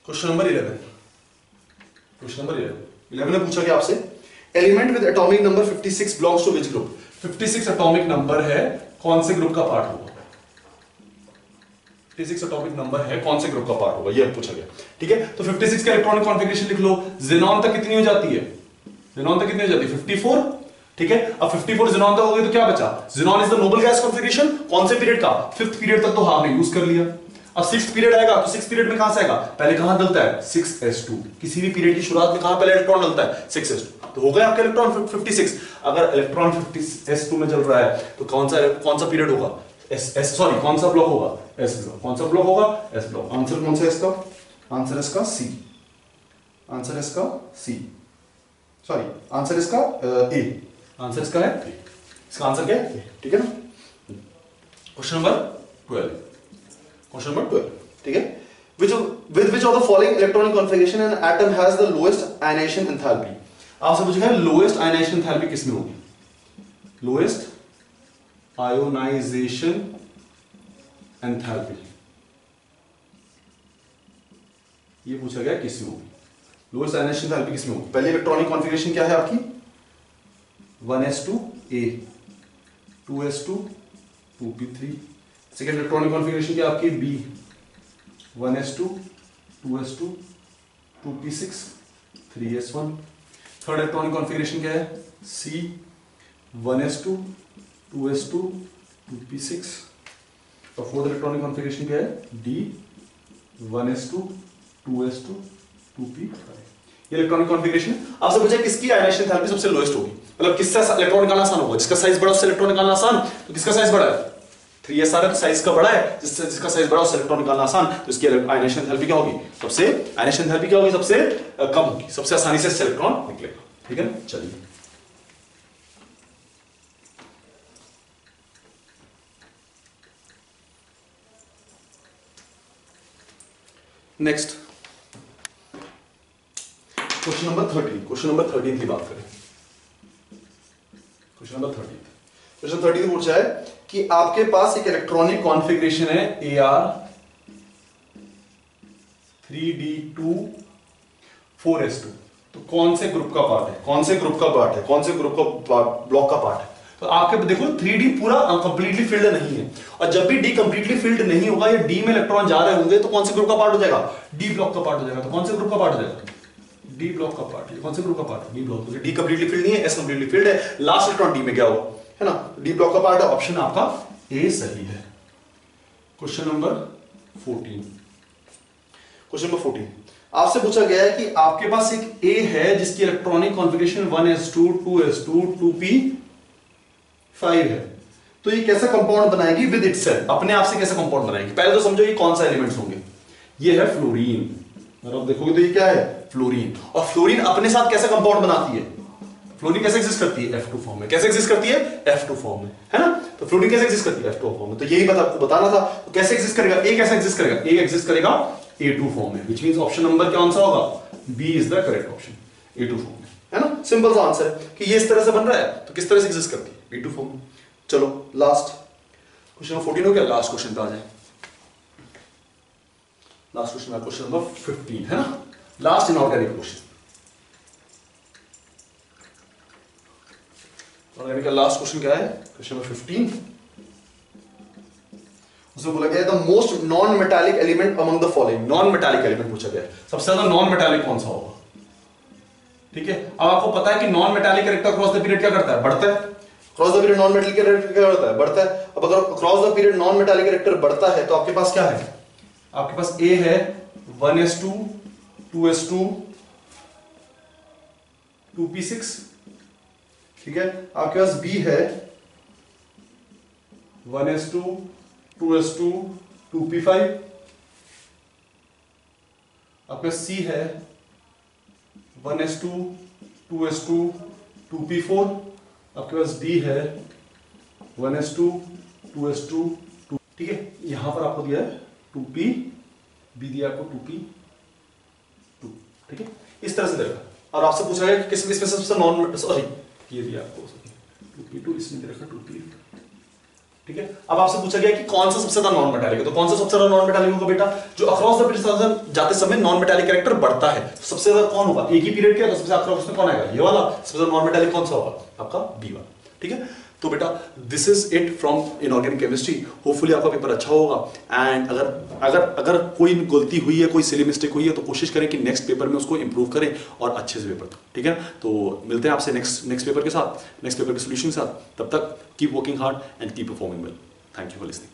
क्वेश्चन नंबर 11, क्वेश्चन नंबर 11 ने पूछा कि आपसे element with atomic number 56 belongs to which group? 56 atomic number है, कौन से ग्रुप का पार्ट होगा? 56 एटॉमिक नंबर है, कौन से ग्रुप का पार्ट होगा, ये पूछा गया। ठीक है, तो 56 का इलेक्ट्रॉनिक कॉन्फ़िगरेशन लिख लो। ज़ेनॉन तक कितनी हो जाती है? ज़ेनॉन तक कितनी हो जाती है? 54। ठीक है, अब 54 ज़ेनॉन तक हो गई तो क्या बचा? Xenon is the noble gas configuration, कौन से पीरियड का? 5th पीरियड तक तो हमने यूज कर लिया। अब 6th पीरियड आएगा तो 6th पीरियड में कहां से आएगा? पहले कहां डलता है? 6s2। किसी भी पीरियड की शुरुआत में कहां पहले इलेक्ट्रॉन डलता है? 6s2। तो हो गया आपका इलेक्ट्रॉन 56। अगर इलेक्ट्रॉन 50s2 में चल रहा है तो कौन सा पीरियड होगा? सॉरी कौन सा ब्लॉक होगा? S block. कौन सा ब्लॉक होगा? S block. आंसर कौन सा है इसका? आंसर इसका सी, आंसर इसका सी, सॉरी आंसर इसका ए, आंसर इसका है ए। इसका आंसर क्या है? ठीक है ना। Question number 12, question number 12। ठीक है, with which of the following electronic configuration an atom has the lowest ionization enthalpy? आपसे पूछेगा लोएस्ट आयनाइजेशन एंथैल्पी किसमें होगी? लोएस्ट आयोनाइजेशन एंथैल्पी ये पूछा गया किसमें होगी? लोएस्ट आयनाइजेशन एंथैल्पी किसमें होगी? पहले इलेक्ट्रॉनिक कॉन्फ़िगरेशन क्या है आपकी? 1s2a, 2s2, 2p3। Second electronic configuration क्या आपकी? b, 1s2, 2s2, 2p6, 3s1। Third electronic configuration क्या है? c, 1s2, 2s2, 2p6। और फोर्थ इलेक्ट्रॉनिक कॉन्फ़िगरेशन क्या है? d, 1s2, 2s2, 2p5। ये इलेक्ट्रॉनिक कॉन्फ़िगरेशन। आपसे पूछा किसकी आयनाइजेशन एंथैल्पी सबसे लोएस्ट होगी, मतलब किससे इलेक्ट्रॉन निकालना आसान होगा? जिसका साइज बड़ा उससे इलेक्ट्रॉन निकालना आसान, तो किसका साइज बड़ा है? 3s है तो साइज का बड़ा है, जिसका साइज बड़ा उससे इलेक्ट्रॉन निकालना आसान, तो इसकी आयनाइजेशन एंथैल्पी क्या होगी? सबसे आयनाइजेशन एंथैल्पी क्या होगी? सबसे कम होगी, सबसे आसानी से इलेक्ट्रॉन निकलेगा। ठीक है, चलिए next question number 13, question number 13 की बात करें। क्वेश्चन नंबर 13, क्वेश्चन 13 पूछा है कि आपके पास एक इलेक्ट्रॉनिक कॉन्फ़िगरेशन है AR 3D2 4s2, तो कौन से ग्रुप का पार्ट है? कौन से ग्रुप का पार्ट है? कौन से ग्रुप का ब्लॉक का पार्ट है? तो आपके देखो 3D पूरा कंप्लीटली फिल्ड नहीं है, और जब भी D कंप्लीटली फिल्ड नहीं होगा या D में इलेक्ट्रॉन जा रहे होंगे तो कौन से ग्रुप का पार्ट हो जाएगा? D ब्लॉक का पार्ट हो जाएगा। तो कौन से ग्रुप का पार्ट हो जाएगा? D ब्लॉक का पार्ट। ये कौन से ग्रुप का पार्ट है? D block. D completely filled नहीं है, S कंप्लीटली फिल्ड है, लास्ट इलेक्ट्रॉन D में गया हो, है ना? D ब्लॉक का पार्ट है, ऑप्शन आपका A सही है। क्वेश्चन नंबर 14, क्वेश्चन नंबर 14, आपसे पूछा गया है कि आपके पास एक A है जिसकी electronic configuration 1s2 2s2 2p5 है, तो ये कैसा कंपाउंड बनाएगी विद इटसेल्फ, अपने आप से कैसा कंपाउंड बनाएगी। पहले तो समझो ये कौन सा एलिमेंट्स होंगे, ये है फ्लोरीन, अगर आप देखोगे तो ये क्या है फ्लोरीन, और फ्लोरीन अपने साथ कैसा कंपाउंड बनाती है, फ्लोरीन कैसे एग्जिस्ट करती है F2 फॉर्म में, कैसे एग्जिस्ट करती है F2 फॉर्म में, है ना। तो फ्लोरीन कैसे एग्जिस्ट करती है F2 फॉर्म में, तो यही बात आपको बताना था। तो कैसे एग्जिस्ट करेगा, A कैसे एग्जिस्ट करेगा, A एग्जिस्ट करेगा A2 फॉर्म में, व्हिच मींस ऑप्शन नंबर कौन सा होगा, B is the correct option, A2 form में, है ना। सिंपल सा आंसर है कि ये इस तरह से बन रहा है, तो किस तरह से एग्जिस्ट करती है B2 फॉर्म में। चलो लास्ट क्वेश्चन नंबर 14 हो गया, लास्ट क्वेश्चन पे आ जाए। लास्ट क्वेश्चन है क्वेश्चन नंबर 15, है ना, लास्ट इनऑर्गेनिक क्वेश्चन। ऑर्गेनिक का लास्ट क्वेश्चन क्या है, क्वेश्चन नंबर 15। उसमें बोला गया है the most non metallic element among the following, non metallic element पूछा गया है, सबसे ज्यादा नॉन मेटालिक कौन सा होगा। ठीक है, अब आपको पता है कि non metallic character cross the period क्या करता है, बढ़ता है। Cross the period non metallic character क्या करता है, बढ़ता है। अब अगर cross the period non metallic character बढ़ता है तो आपके पास क्या है, आपके पास A है 1s2 2s2 2p6, ठीक है। आपके पास B है 1s2 2s2 2p5, आपके पास C है 1s2 2s2 2p4, आपके पास D है 1s2 2s2 2, ठीक है। यहां पर आपको दिया है 2p, B दिया आपको 2p2, ठीक है। इस तरह से देगा, और आपसे पूछा गया कि किस इसमें सबसे नॉन, सॉरी ये दिया आपको 2p2, इसमें दे रखा 2p, ठीक है। अब आपसे पूछा गया कि कौन सा सबसे ज्यादा नॉन मेटालिक है, तो कौन सा सबसे ज्यादा नॉन मेटालिक होगा बेटा, जो अक्रॉस द पीरियड जाते समय नॉन मेटालिक कैरेक्टर बढ़ता है, तो सबसे ज्यादा कौन होगा, एक ही पीरियड के, तो सबसे अक्रॉस में कौन आएगा, ये वाला। सबसे ज्यादा नॉन मेटालिक कौन सा होगा, आपका B वाला, ठीक है। तो बेटा this is it from inorganic chemistry. Hopefully आपका पेपर अच्छा होगा, एंड अगर कोई गलती हुई है, कोई सिली मिस्टेक हुई है, तो कोशिश करें कि नेक्स्ट पेपर में उसको इंप्रूव करें और अच्छे से पेपर दें, ठीक है। तो मिलते हैं आपसे नेक्स्ट पेपर के साथ, नेक्स्ट पेपर के सोल्यूशन के साथ। तब तक keep working hard and keep performing well. Thank you for listening.